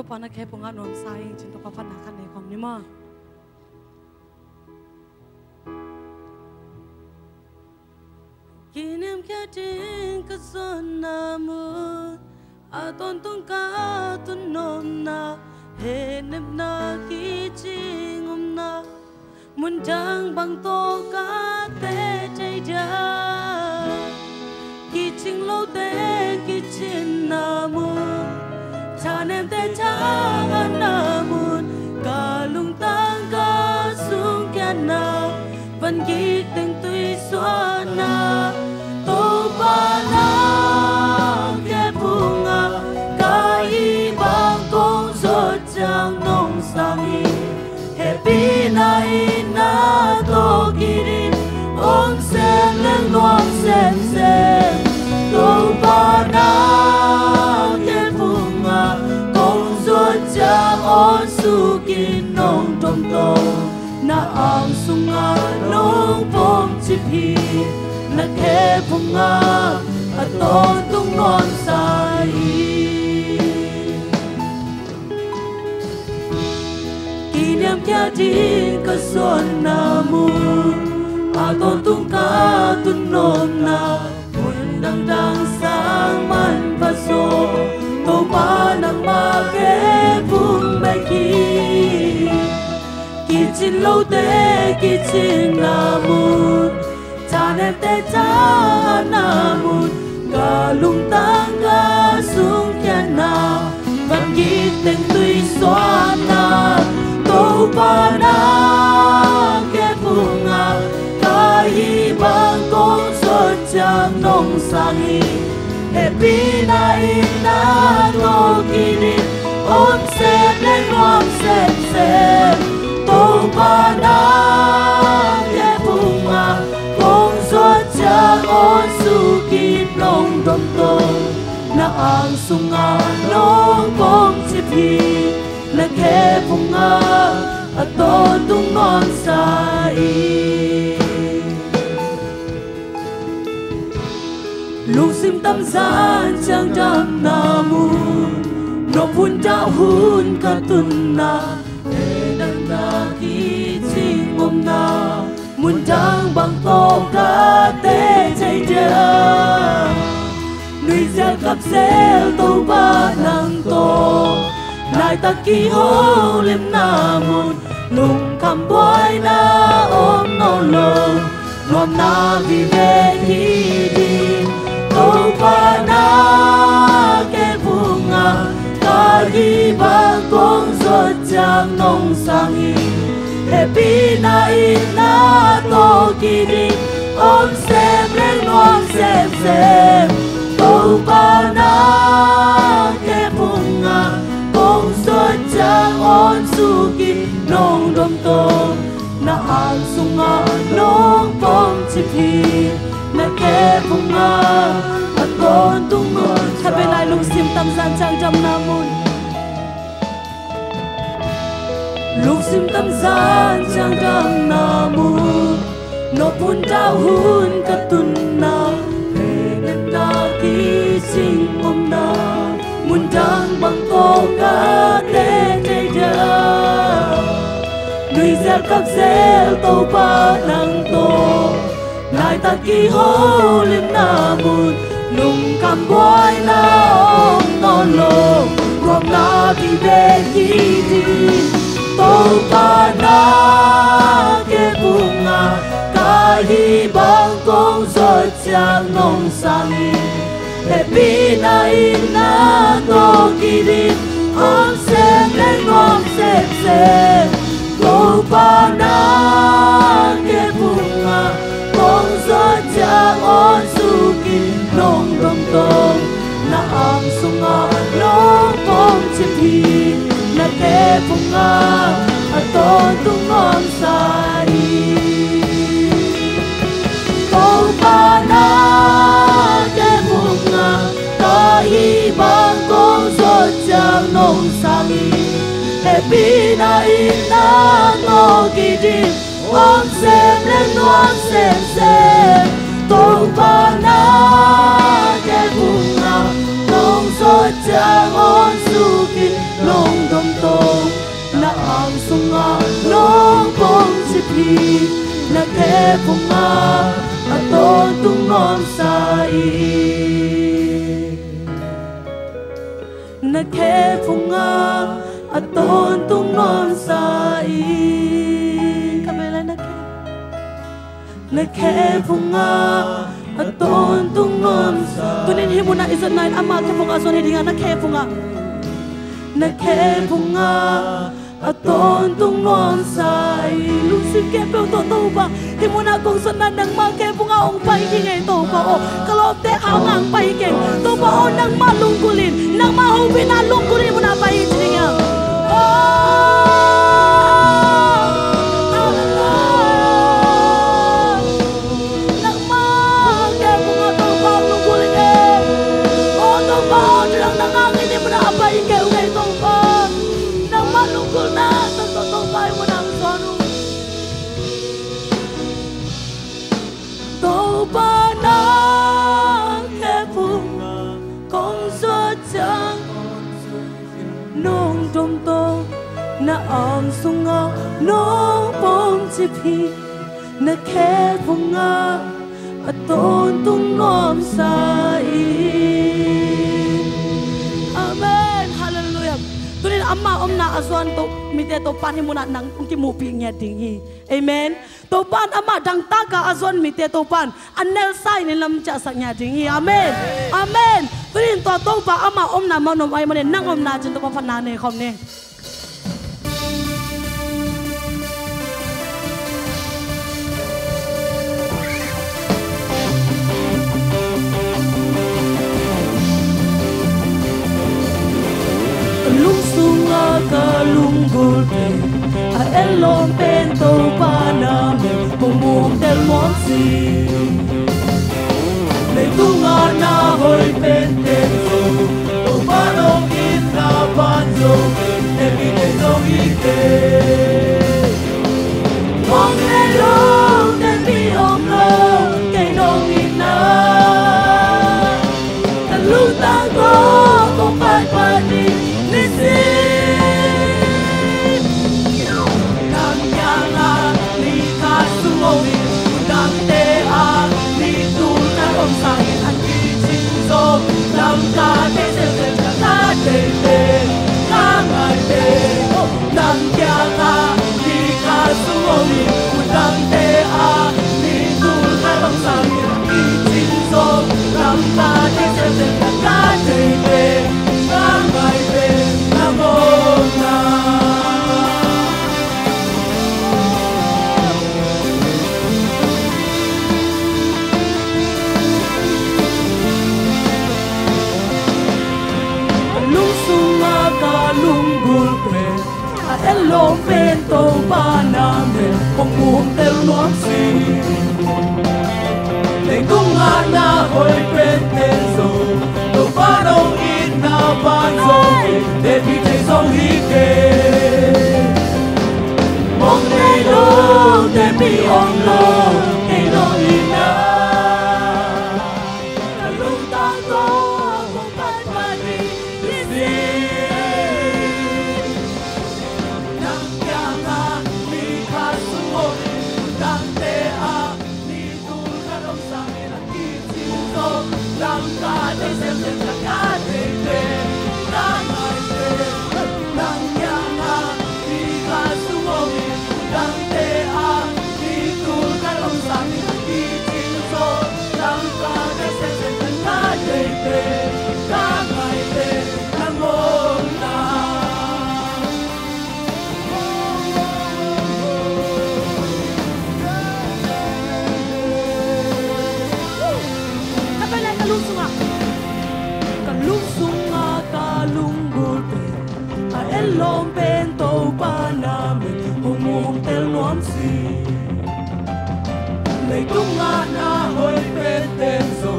to pana ke punga nom sai chin to pa na kan nei kom ni ma kinem kya tin ka son na mu a ton tung ka tun nom na he nem na ki ching na mun jang bang to ka te chai ja ki ching lo te ki chin na mu cha nem te cha na mun ka lung tang ka sung kya na vẫn ghi tình tuy xóa na tô ba na ke bunga kai bang kong so chang nong sangi happy na ina to kirin ong sem leng luang sem sem tô ba na ke bunga kong so chang on su kin nong trong to na ang sunga nong pom chipi na ke punga aton tung non sai kiniam kya din ka son na mu aton tung ka tun non na mun dang dang sang man pa so to pa nang ma ke pung mai ki chin lâu te ki chin na mun cha nem te cha na mun ga lung tang ga sung kya na van ki ten tui xóa na tô pa na ke punga kai bang kong so chang nong sangi happy na ina to kini om sem lên om sem sem tô ba na ke bunga kong so chang on su kin nong dom to na ang sunga nong kong chipi na ke bunga aton tung non sai lung sim tam san chang dam na mu no pun ta hun ka tun na na ki ching om na mun dang bang to ka te chai ja nui ja kap sel to ba nang to nai ta ki ho lem na mun lung kam boy na om no lo nom na vi ve ki di to ba na ke bunga ka hi ba kong so chang nong sangi happy na ina to kiri om sem leng nuang sem sem to ba na ke bunga kong so chang on su ki nong dom to na ang sunga nong pom chipi na ke bunga aton tung non happy lai lung sim tam san chang jam na mun lung sim tam san chang dam na mu no pun ta hun ka tun na he nem na ki sing om na mun dang bang ko ka te te ja nui zel kap zel to pa nang to nai ta ki ho lim na mun lung kam boy na om no lo rom na vi ve ki di tô ba na ke bunga kai bang kong so chang nong sangi happy na ina to kiri om sem lên om sem sem tô ba na ke bunga kong so chang on su ki nong dom tong na am sunga long pom chipi na ke bunga aton tung non sai tô ba na ke bunga kai bang kong so chang nong sangi happy na ina to ki di om sem lên nuang sem sem tô ba na ke bunga kong so chang on su ki long na ke funga aton tung non sai kabela na ke funga aton tung non sai tunin himuna izan nain ama ke funga son hidinga na ke funga aton tung non sai lusip ke pe to to ba himuna kong son na nang ma ke funga ong pai ki ngai to ba o kalop te angang pai ke to ba o nang ma lungkulin nang ma ho bina lungkulin muna pai hidinga na om sunga nong pom chi phi na ke bunga aton tung nom sai amen hallelujah tunin amma omna azwan to mite to pan himuna nang ki mu pi nya ding hi amen to pan amma dang ta ka azwan mite to pan anel sai ni lam cha sak nya ding hi amen amen tunin to pa amma omna manom ai mane nang omna chin to pa phana ne khom ne kalunggol pe a elom pento paname pumum del monsi le tunga na hoy pentenso o panong ina panzo e vite zoite mong elo de mi omlo que no ina kaluta ko kung pagpani nisi Lam ka te se se ka te te ka ngai te lam kya ka ni ka su ni lam te a ni tu ka lam sa ni chin so lam ka te se ka te te ka ngai te na mo na elom pento paname pongum tel nuam si le tunga na hoy pentenso to panong ina panzo de vite song hike mong nei lo de mi ong lo e lo ina kalunta ko kung patpani lisi Lam ka te se ka te te ka ngai te lam kya nga ni ka su mo ni lam te a ni tu ka long sa ni ki chin so lam ka te se ka te te ka ngai te ka mo na elom pento paname humum tel nuam si le tunga na hoy pentenso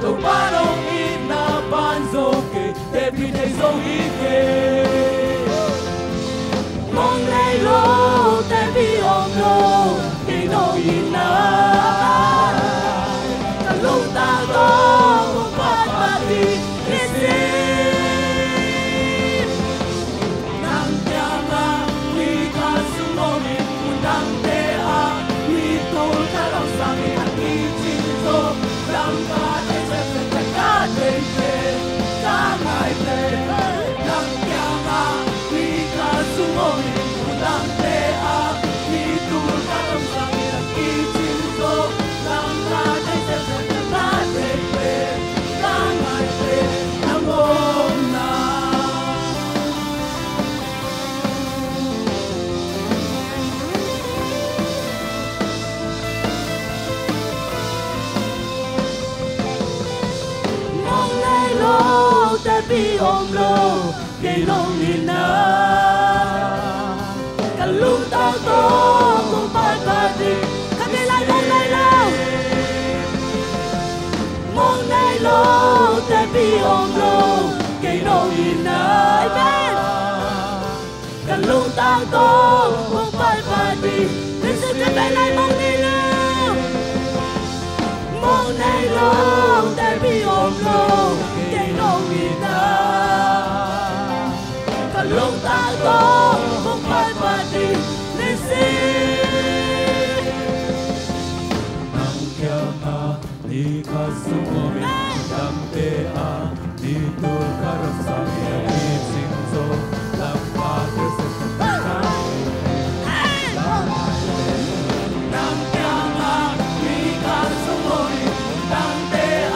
to panong ina panzo ke te pide so ike mong le lo te bi om lo ke no ina kaluta ko pat pati lisi Lam ka te bi ôm lô cây nông in na cả lúc ta to cũng bay bay đi cả ngày lại mong này lâu mong này lâu ta bi ôm lô cây nông in na cả lúc ta to cũng bay bay đi nên sự cái bên này mong này lâu mong này lâu ta bi ôm lô cây nông in na cả lúc ta to cũng bay bay đi nên sự nang kia na ni kasumori nang te a ni tu karasami ni sinzo nang pater sekata nang kia na ni kasumori nang te a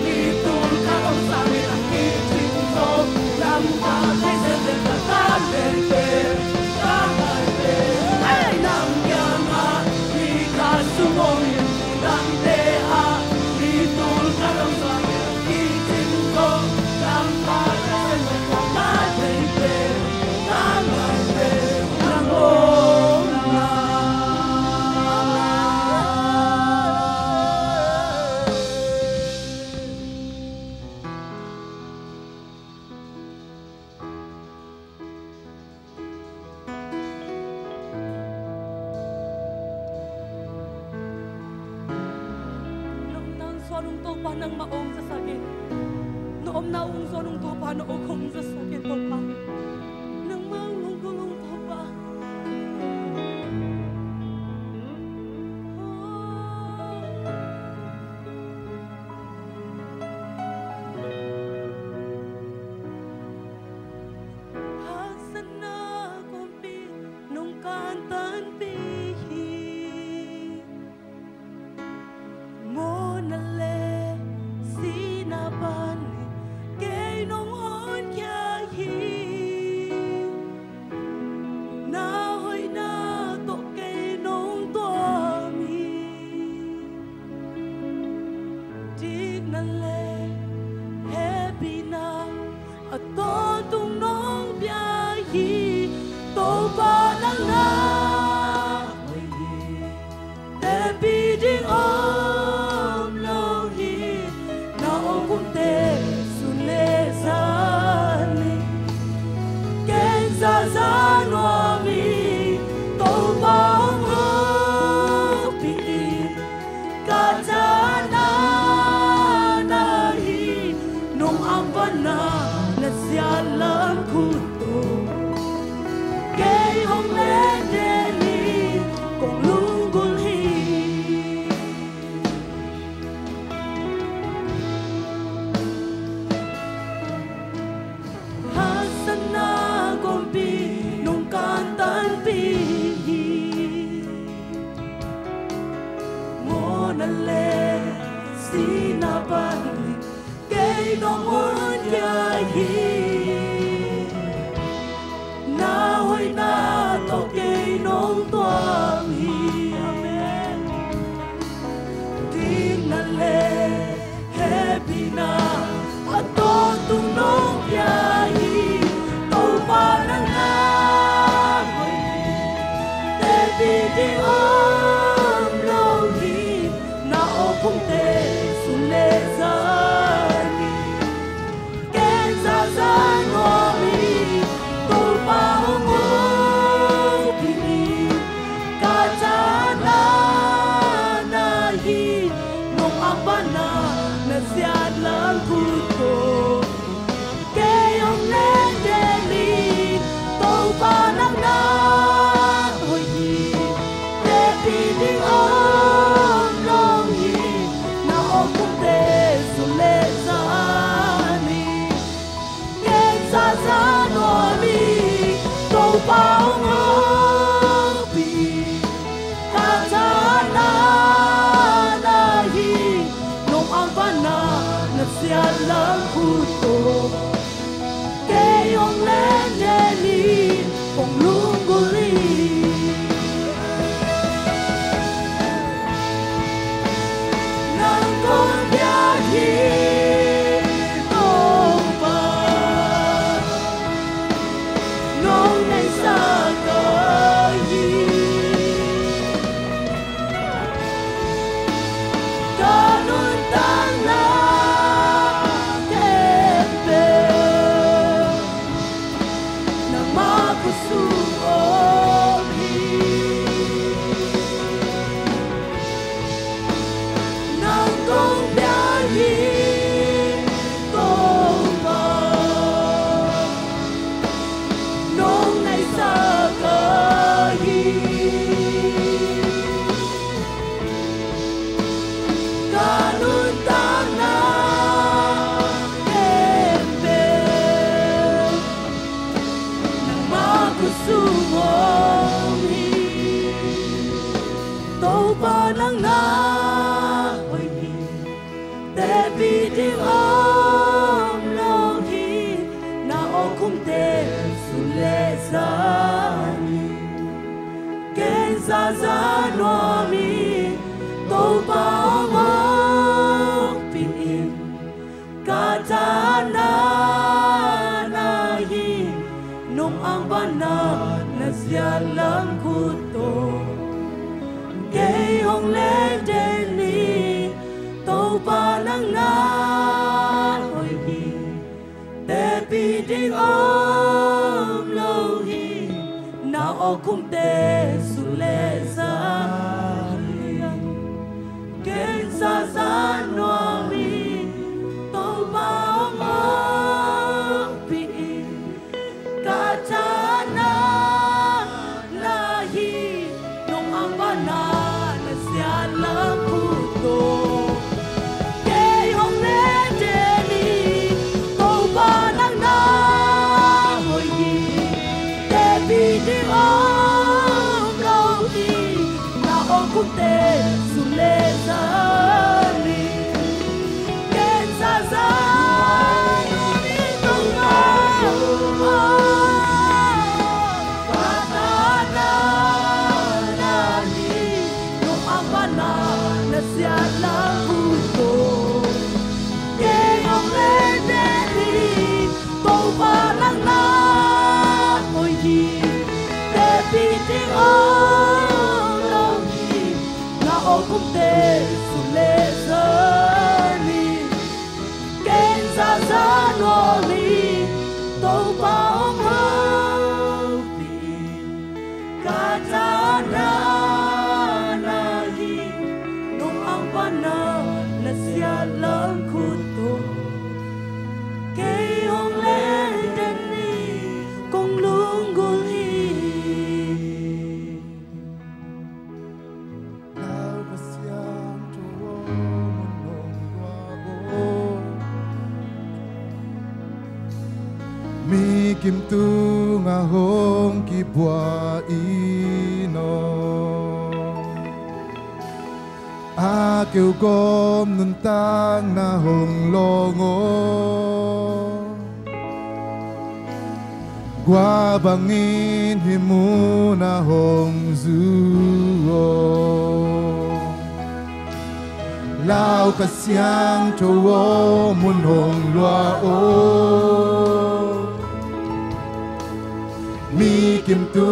ni tu karasami ni sinzo nang pater sekata nung to pa nang maong sa sakit. Noom na ungso nung to pa noong sa sakit to pa. Nang maong gulong to pa. Hasan na kumpi nung kantan pihi. Mo na sinapan kay nung hon kya hi nahoy na to kay nung tuami dig na le happy na at totong nung biyahi to pa lang na happy din cái xa xa noa mi tô bao mơ pin cả cha na hi nung ang bana na siya lang kuto kay hong le deli tô ba nang na hoi hi te pi ding om lo hi na o kum te su le sa kay sa sa noa mi tô ba mơ pi cả cha na hi nung ang bana na siya lang kuto kay hong le deli tô ba nang na hoi hi te pi di om lo hi na o kum te su le sa ni kay sa sa ni tô ba siya lang puso kay hong le deli tô ba lang na hoi hi te pi ding om lo hi na o kum te su le sa ni kay sa sa no mi tô ba mơ pi cả cha na na siya lang kuto kay hong le deli kong lunggul hi lao ka siyang tuwo munong wabo mi kim tu nga hong kibwa ino a kêu gom nun tang na hong longo qua bangin himu na hong zuo lao ka siang chowo mun hong loa o mi kim tu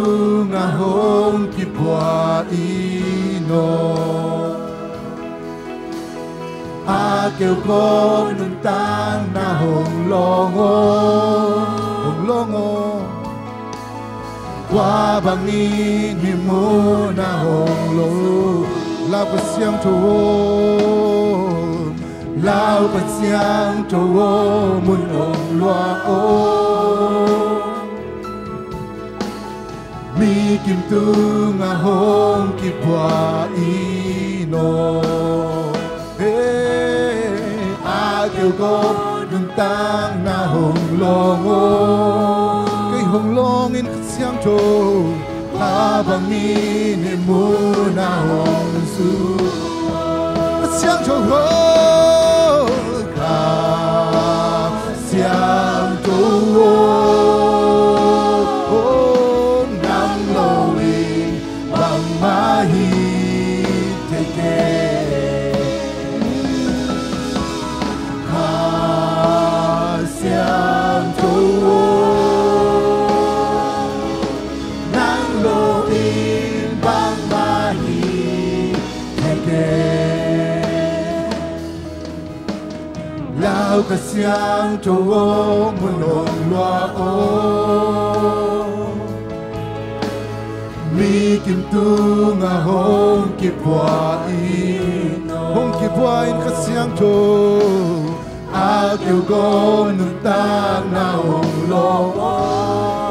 nga hong kipwa ino a kêu con nung tang na hong longo qua bangin himu na hong lo lao pa siang chowo mun hong loa o mi kim tu nga hong kipwa ino kêu con nung tang na hong longo kay hong longin kasyang cho habangin mo na hong su kasyang cho ho kasyang cho nang lowin bang mahi teke lao ka siang chowo munong loa o mi kim tu nga hong kipwa in ka siang cho a kêu gom nung tang na hong long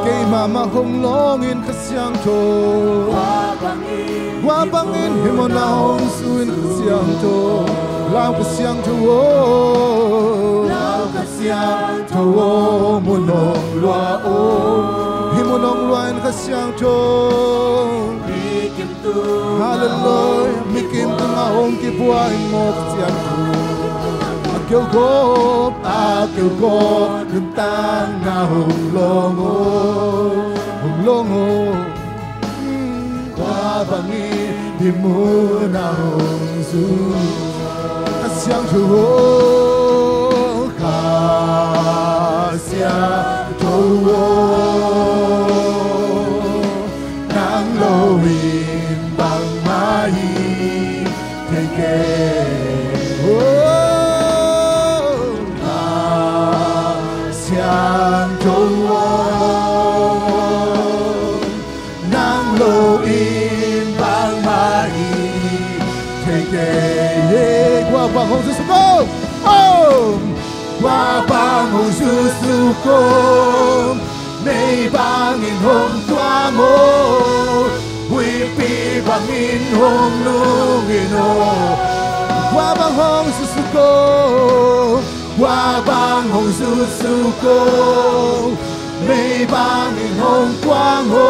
kay mama hong long in ka siang cho qua bangin himo na hong suin ka siang cho lao ka siang cho munong loa o himunong loa in ka siang cho hallelujah mi kim tu nga hong kipwa in mo ka siang cho kêu go nung tang na hong longo bangin di muna hongsu kasyang tuwo kasyang tuwo nang lowin bang mai teke kasyang tuwo qua bằng hồng su cô, qua bằng hồng su cô, mấy bằng in hồng qua mô, huy pi bằng in hồng nung in ô, qua bằng hồng su cô, qua bằng hồng su cô, mấy bằng in hồng qua mô.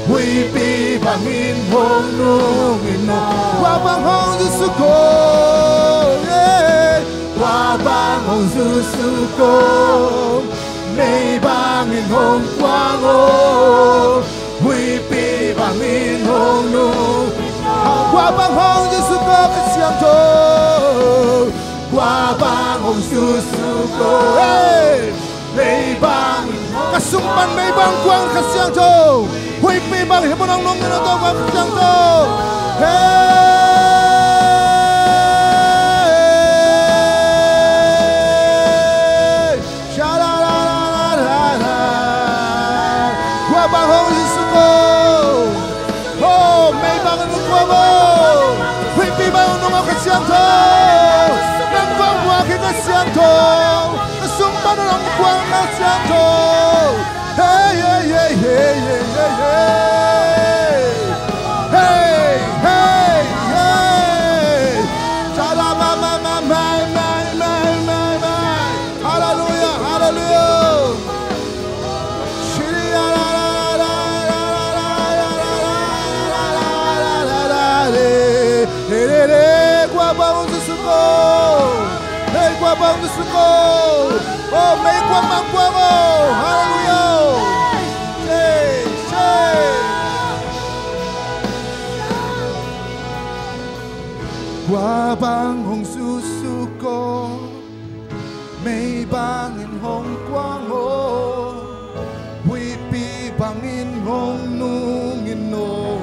huy pi bằng in hồng nung in ô qua bằng hồng su cô qua bằng hồng su cô mấy bằng in hồng quang ô huy pi bằng in hồng nung qua bằng hồng su cô cái xiang thô qua bằng hồng su cô mấy bằng cái sung ban mấy bằng quang cái xiang thô huy pi bằng hiệp nông nông nó to quá chẳng to cha la la la la qua bằng hồng su cô mấy bằng nó qua vô huy pi bằng nông cái chẳng to nông quang qua cái chẳng to cái sung ban nông quang cái chẳng to hey hey hey hey hey hey hey hey chala ma ma ma ma ma ma hallelujah hallelujah shiri la la la la la la la qua bao nhiêu sự cố hey qua bao nhiêu sự cố mấy qua mang qua vô hallelujah qua bang hồng su cô mấy bang in hồng quang hồ huy pi bang in hồng nung in nô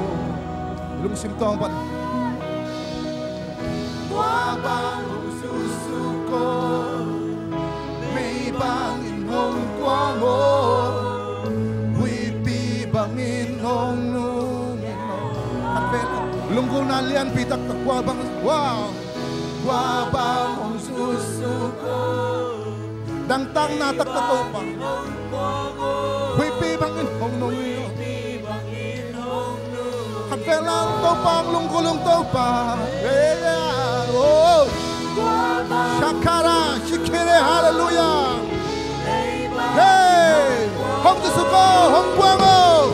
lung sim tong pat qua bang hồng su cô mấy bang in hồng quang hồ huy pi bang in hồng nung in nô lung ko na lian pitak qua bang wow qua bang hồng su cô đang tăng na tak to pa huy pi bang in hồng nung hạt ve lang to pa lung to pa oh shakara shikere hallelujah hey hồng su cô hồng quang ô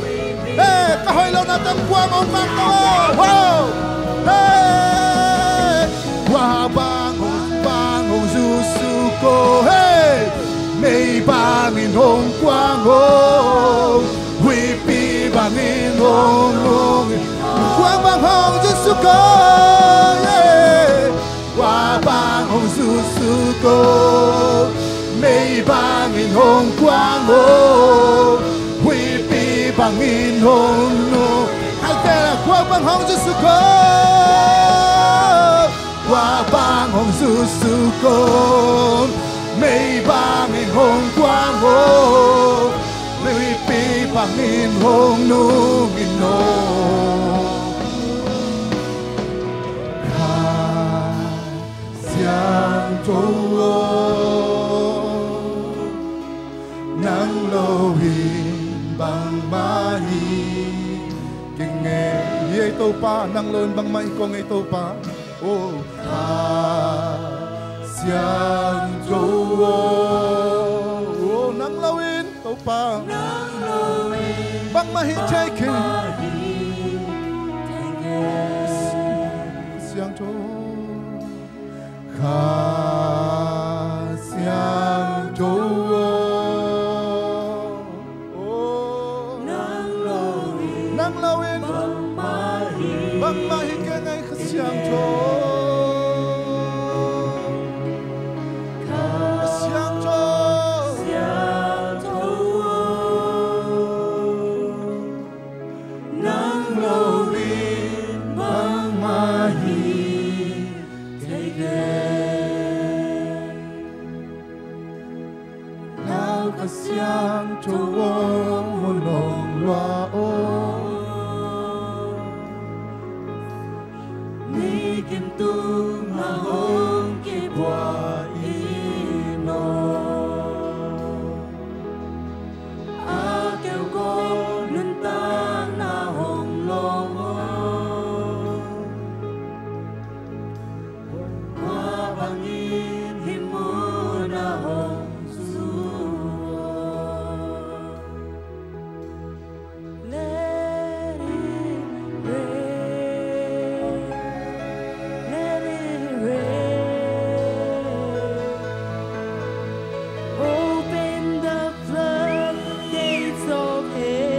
hey ka hoi lo na tam quang ông mang to wow hey qua bang hồng su cô hey mấy bang in hồng quang ô huy pi bang in hồng nung qua bang hồng su cô yeah qua bang hồng su cô mấy bang in hồng quang ô huy pi bang in hồng nung hai tay là qua bang hồng su cô qua bang hồng su cô mấy bang in hồng quang hồ mấy pi bang in hồng nung in nô kha xiang châu nắng lâu hin bang mai kinh nghe ye tô pa nắng lớn bang mai ko nghe tô pa ô xiang châu ô nắng lâu in tô pa bang mai chạy kinh xiang châu kha xiang châu nắng lâu in Open the floodgates of heaven.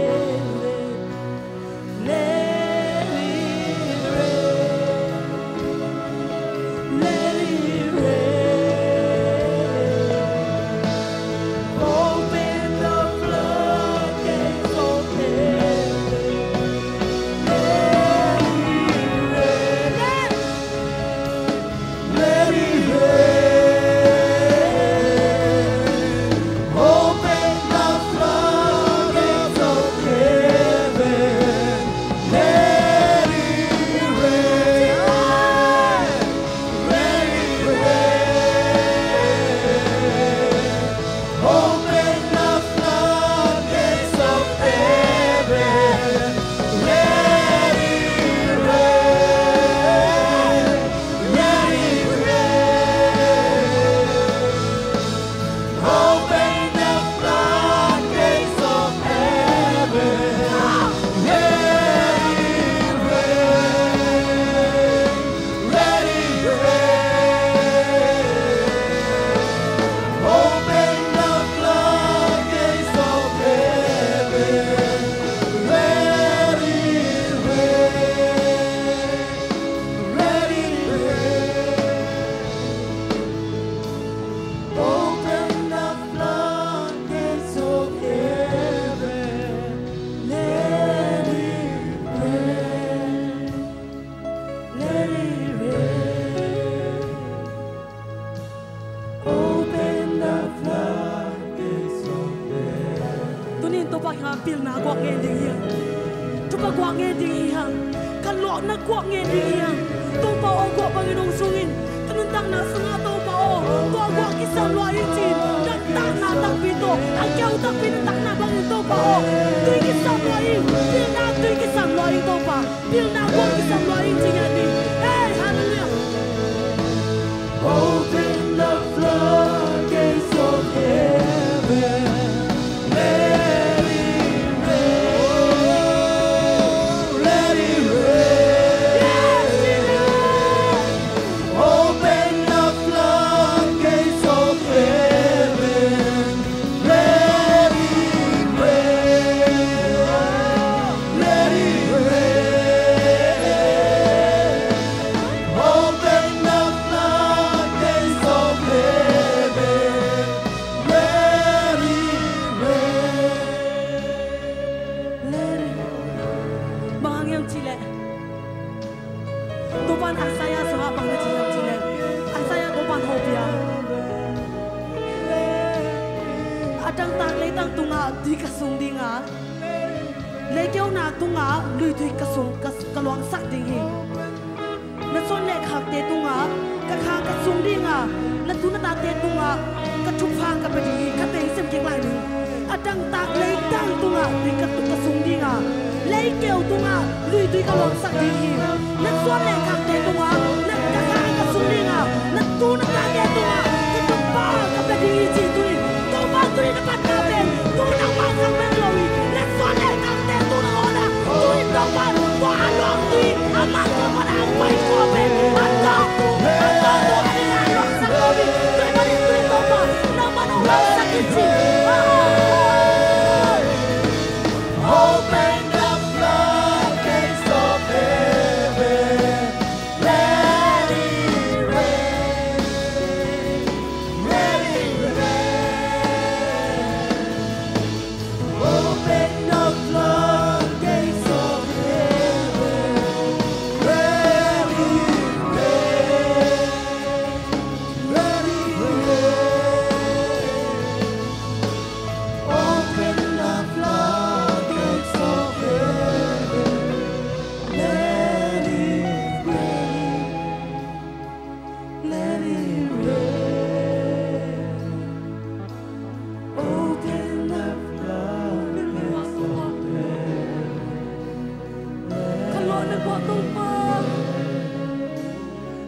buat tumpah.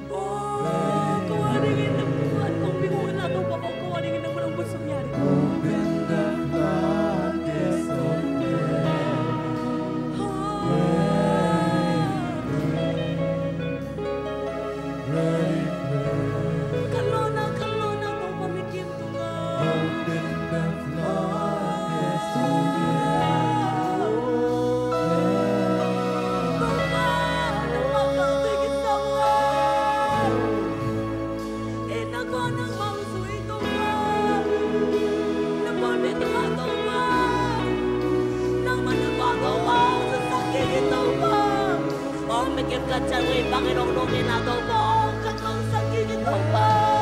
Oh, kau ada ingin Tuhan, kau bingung nak tumpah. Kau ada ingin menang bersumnya. Open the floodgates of Kalau nak tumpah mikir Tuhan. Open the floodgates of Kacang wibang inong-nongin atau bohong kang sakit itu bang.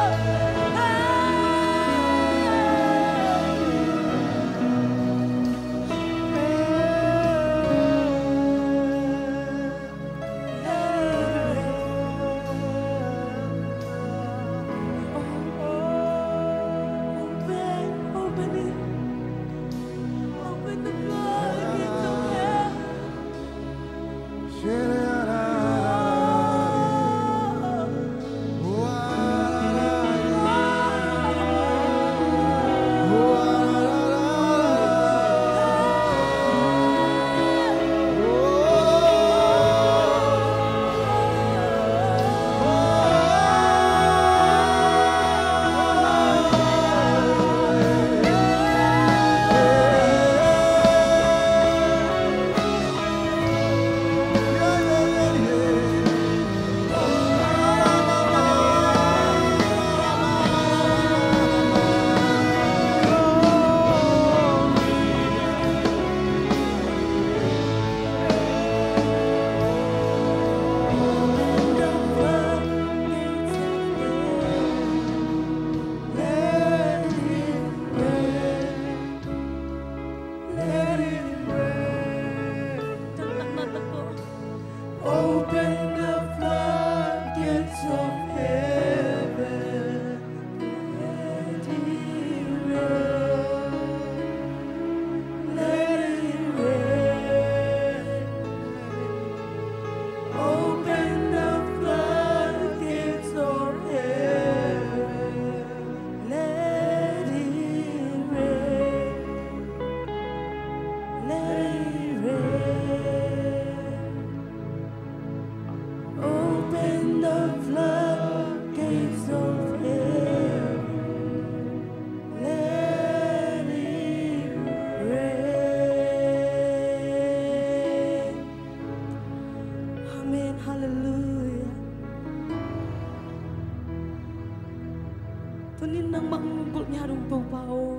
Tunin nang manggulnya rung tu pao.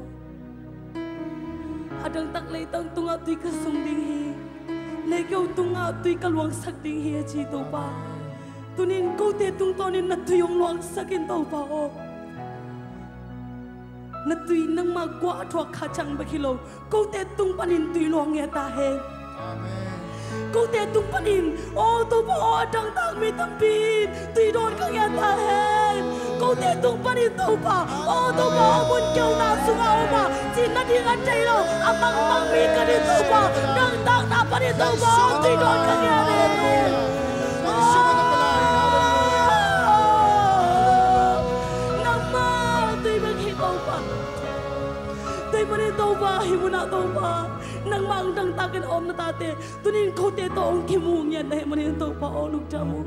Adang tak lay tang tunga tui kasung dinghi. Lay kau tunga tui kaluang sak dinghi aji tu pa. Tunin kau te tung tonin na tuyong luang sakin tu pao. Na tui nang magwa atwa kacang bakilo. Kau te tung panin tui luang ya tahe. Kau te tung panin. Oh tu pao adang tak mi tampin. Tui don kang ya tahe. Kau te tung panin tu pa. Oh tu pao mun kau na sungau ma. Cina di ngacai lo. Amang mang mi kani tu pa. Nang tak na panin tu pa. Tui don kang ya tahe. Mari tauba himuna tauba nang mang dang takin om na tate tunin ko te to ong kimung yan dahil mari tauba olong jamu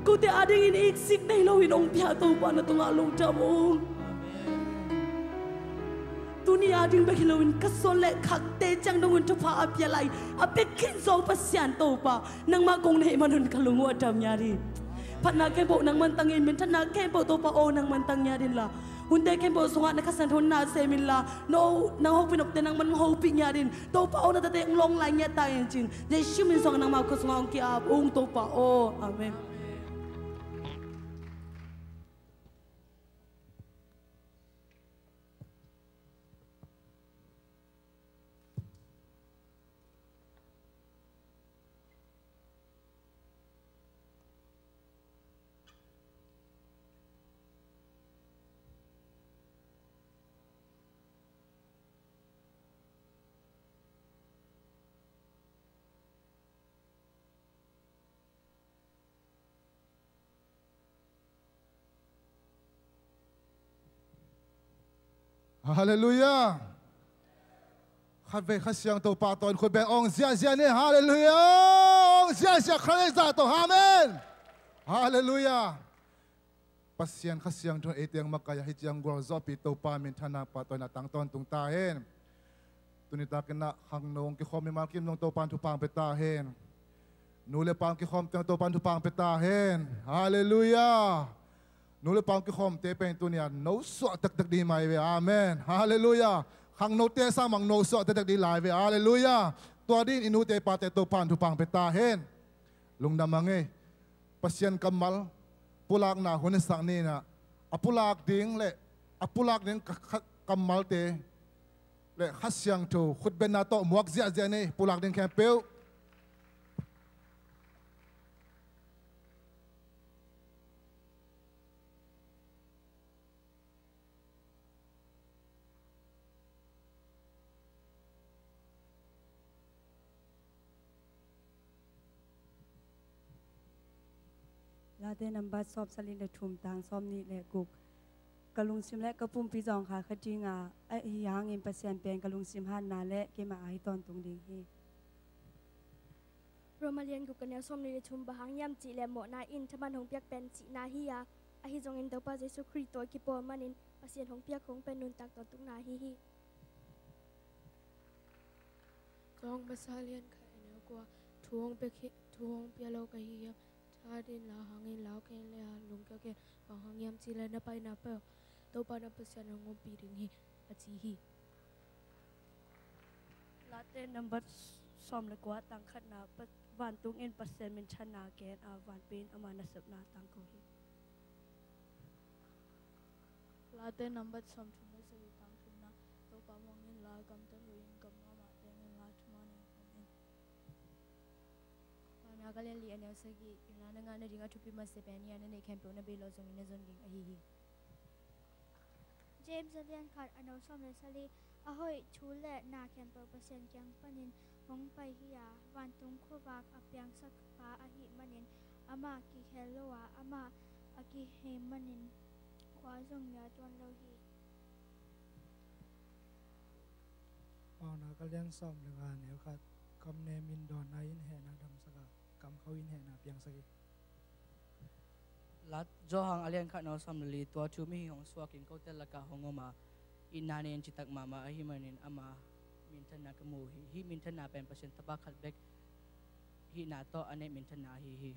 ko te ading in iksik na hilawin ong piya tauba na tungalong jamu tuni ading bakilawin kasole kakte jang dungun tupa apyalay apekin so pasyan tauba nang magong na imanon kalungo adam nyari panakin po nang mantangin mintan na kempo tauba o nang mantang nyari la Hunday kayo po sungat nakasanton na sa amin la no nang hopin up din ang manhopin niya rin to pa o natatay ang long line niya tayo chin dahil siya song nang magkasungang kiap ung to pa o amen. ฮาเลลูยาขัดเวขัดเสียงตัวปาตอนคนเป็นองค์เสียเนี่ยฮาเลลูยาองค์เสียคริสต์ตัวฮาเมนฮาเลลูยาปัสเซียนขัดเสียงตัวเอเตียงมักกายฮิจังกรซอปีตัวปามินธนาปาตอนตั้งตอนตุงตาเฮนตุนิตากินะหังนงกิคอมมีมากิมนงตัวปานทุปังเปตาเฮนนูเลปังกิคอมตัวปานทุปังเปตาเฮนฮาเลลูยานูเลปังกิคอมเตเป็นตัวเนี่ยโนสวตักดีมาเวอาเมนฮาเลลูยาขังโนเตสามังโนสวตักดีลายเวฮาเลลูยาตัวดินอินูเตปาเตตัวปานทุปังเปตาเฮนลุงดามังเอปัสเซียนกัมมัลปุลากนาหุนสังนี่นะอปุลากดิ้งเลยอปุลากดิ้งกัมมัลเตle khasyang tu khut ben na to muak zia zia ne pulak ding khem peuลาเตนัมบัดซอบสลินเดทุมตางซอมนี่และกุกกะลุงซิมและกะปุ่มปีจองค่ะคจิงาไอ้ยางเอ็มเปอร์เซ็นต์เป็นกะลุงซิมหันนาและเกมาไอตอนตรงดิ่งฮีโรมาเลียนกุกกันแนวส้มในชุมบะหังย่ำจีและหมอนาอินทมันหงเปียกเป็นจีนาฮิยาอหิจงอินเตอร์ปาเจสุคริตัวกิปโปมันินปัสเซียนหงเปียกคงเป็นนุนตักตอนตุกนาฮิจองภาษาเลียนไข่เนื้อกว่าทวงเปียโลกะฮิยาชาดินลาหังอินลาวเกนเลหาลุงเกเกบะหังย่ำจีและนับไปนับเปลตัวปานับเปอร์เซ็นต์ของงปีดึงฮีปัจจีฮีลาเตนัมบัดซอมและกว่าตังขัดนาวันตุงเอ็นเปอร์เซ็นต์เป็นชนะแกนอาวันเป็นอามานาสบนาตังโกฮีลาเตนัมบัดซอมทุนในสวิตังทุนนะตัวปามองอินลากำตันหุยินกำมามาเตงินลาทุมานินของอินนาก็เลียนลีอันเดียวสกีอินลานงานในดิ่งอัทุพิมาเซเปนีอันในแคมเปญในเบลล์ซงอินในซนดิ่งอฮีฮีเจมส์เลียนขาดอนาวส้มในสลีอหอยชูและนาแคมเปอร์เปอร์เซ็นต์ยังปนินหงไปฮิยาวันตุงคู่บากอเปียงสักปาอหิมันินอามากิเคลวาอามาอากิเฮมันินควาจงยาจวนโลหิเอานาก็เลี้ยงซ่อมเรื่องงานเนี่ยครับกำเนมินดอนไออินแหนาดำสกากำเขาอินแหนาเปียงสกีลัดจ่อหางอเลียนขัดนอสัมลีตัวชูมีของสวากินเขาเตลกาหงมาอินนาเนนจิตักมาอหิมันินอามามินทนากมูฮีมินทนาเป็นเปอร์เซ็นต์ตบะขัดเบกฮีนาโตอันเนมินทนาฮี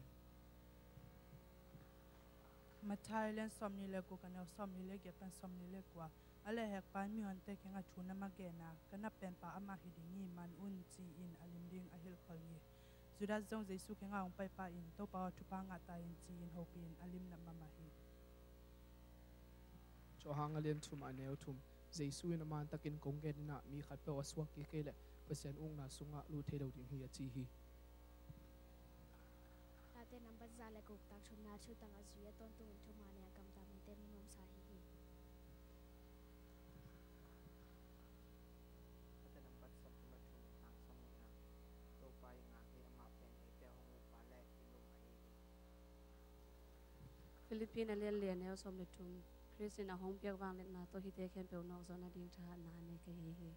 มาไทยเล่นซอมนี่เล็กกว่ากันเอาซอมนี่เล็กเก็บเป็นซอมนี่เล็กกว่าอะไรแหกปานมีหันเตะแข่งชูน้ำมาเกนากันนับเป็นป่าอามาฮิดิงีมันอุ่นจีอินอลิมดิงอฮิลคอลีจุดจงใจสุขแข่งเอาไปป่าอินตัวป่าทุพังอัตาอินจีอินโฮปีนอลิมนับมามาฮิจ่อหางเลียนทุมอันเนวทุมใจสุยนมันตะกินกงเกนนะมีขัดเปวสวกกิเกเลเปอร์เซ็นต์องนาสุงะลูเทดาวดิ่งฮีจีฮีลาเตนัมบัดซาและกุกตักชุมนาชูตังอาจุยตอนตุงทุมาเนี่ยกำตามิเตมินมสาฮิฮีฟิลิปปินส์เลียนแนวสมเด็จทุมคริสตินาหงเปียกวางเล็ดนาตัวฮิเตแคมเปญนอกซอนนาดิงทหารนาในเกฮีฮี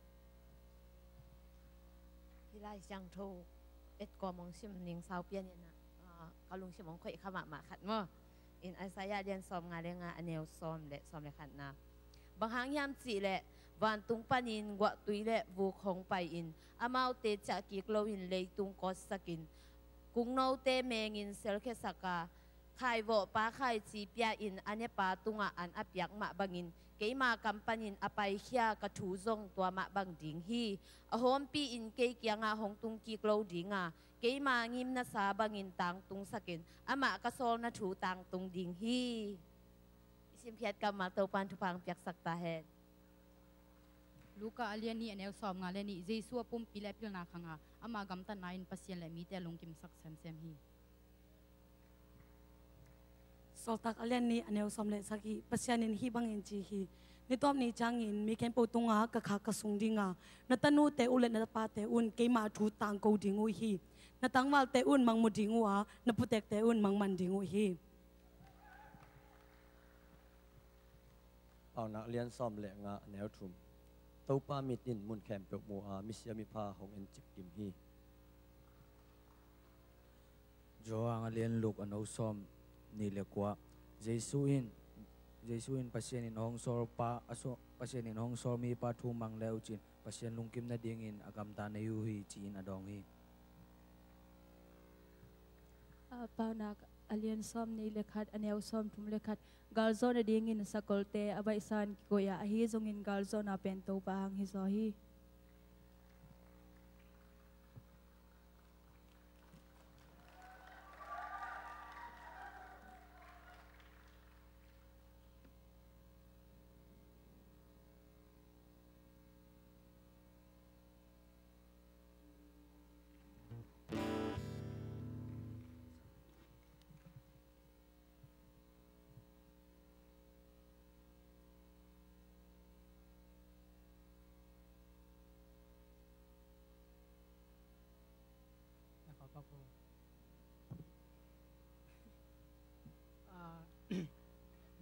ฮิไลจังโทเอ็ดกอมองชิมนิงสาวเปียเนี่ยนะเขาลุงชิมองค่อยขมาขัดมั้งอินไอซายาเรียนซ้อมงานเรียนงานอันเนวซ้อมและซ้อมและขัดนะบางครั้งยามจีแหละวันตุงปานินกว่าตุยและวูคงไปอินอามาเตจากกิกโลวินเลยตุงกอสกินกุ้งโนเตเมงินเซลเคสกาไข่วป้าไข่จีเปียอินอันเนปาตุงอันอับยักมาบังอินเกี่ยมากำปันินอไปเขียกระถูจงตัวมาบังดิ่งฮีอโฮมปีอินเกี่ยเกียงอาหงตุงกีกโลดิ่งเกี่ยมางิมนาซาบังอินต่างตุงสกินอามากระโซนาถูต่างตุงดิ่งฮีสิมเพียดกำมาตัวปันทุพังเปียกสักตาเฮดลูกอาเลียนนี่อันเอลซอมงาเลนี่เจสัวปุ่มปีเล็บพิลนาขังอามากำตันนายน์ปัสยันและมีแต่ลงกิมสักเซมฮีสอตักอเลียนนี่อันเอลซอมเลสักีปัสยานินฮีบังอินจีฮีในตอนนี้จางอินมีแคมปูตุงกะขากระสุงดิงนัตนูเตอุเลนนัตปาเตอุนเกมาถูต่างกูดิงุฮีนัตังวัลเตอุนมังมุดิงุนับปุเตกเตอุนมังมันดิงุฮี เอานักเรียนซ้อมแหละงะแนวทุมเต้าป้ามิดินมุนแคมเปลมูอามิเสียมิพาของเอ็นจิกกิมฮีJo ang alien look an osom ni lekwa Jesuin pasien in hong sor pa aso pasien in hong sor mi pa thu mang leu chin pasien lungkim na dingin agam ta na yu hi chin adong hi Paunak alien som ni lekhat aneu som thum lekhat galzon na dingin sakolte abaisan koya ahi zongin galzon na pento pa hang hi zo hi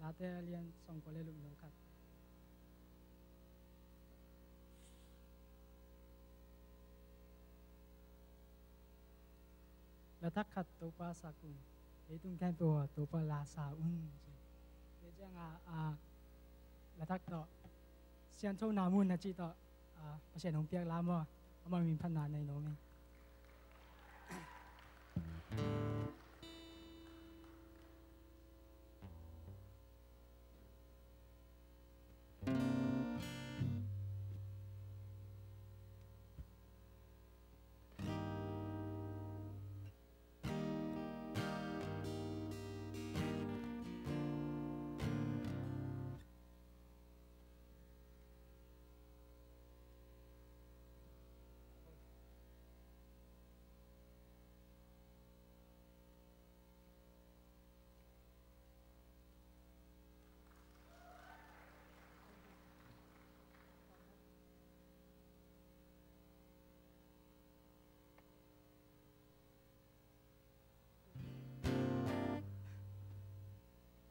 Latte alien song ko le lum lo khat la thak khat to pa sakun e tung kan to pa la sa un le jang la thak to sian thau na mun na chi to pa chen hong piak la mo ama min phan na nei no me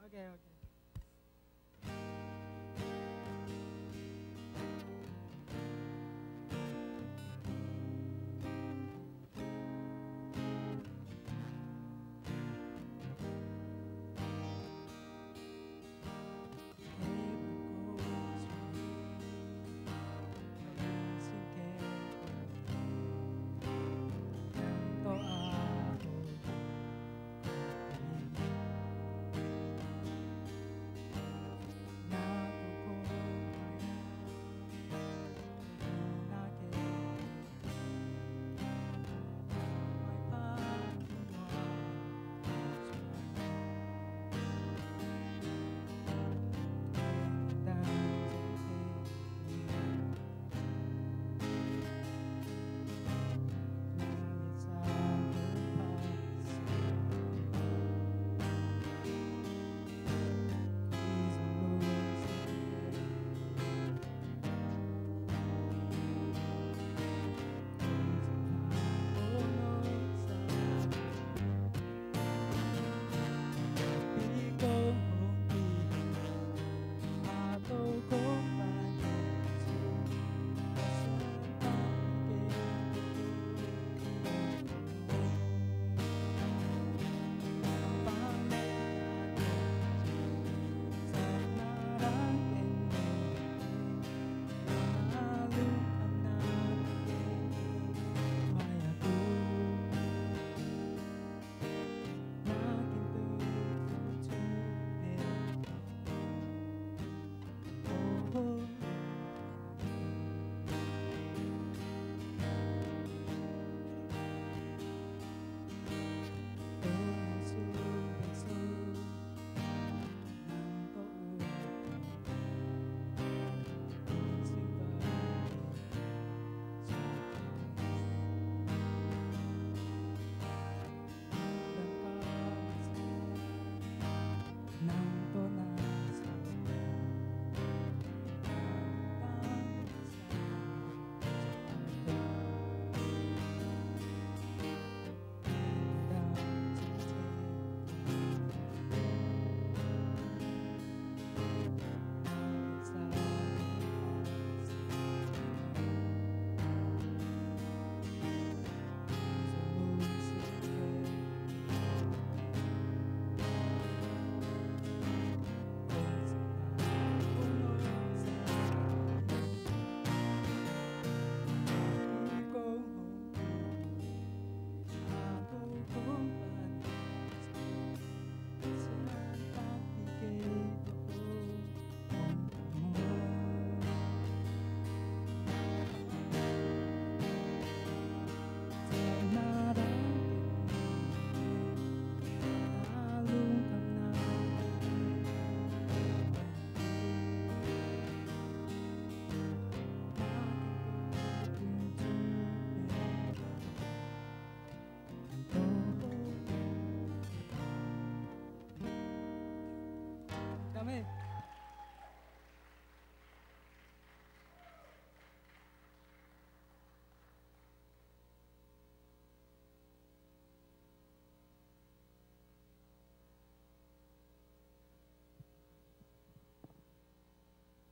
Okay. Amen.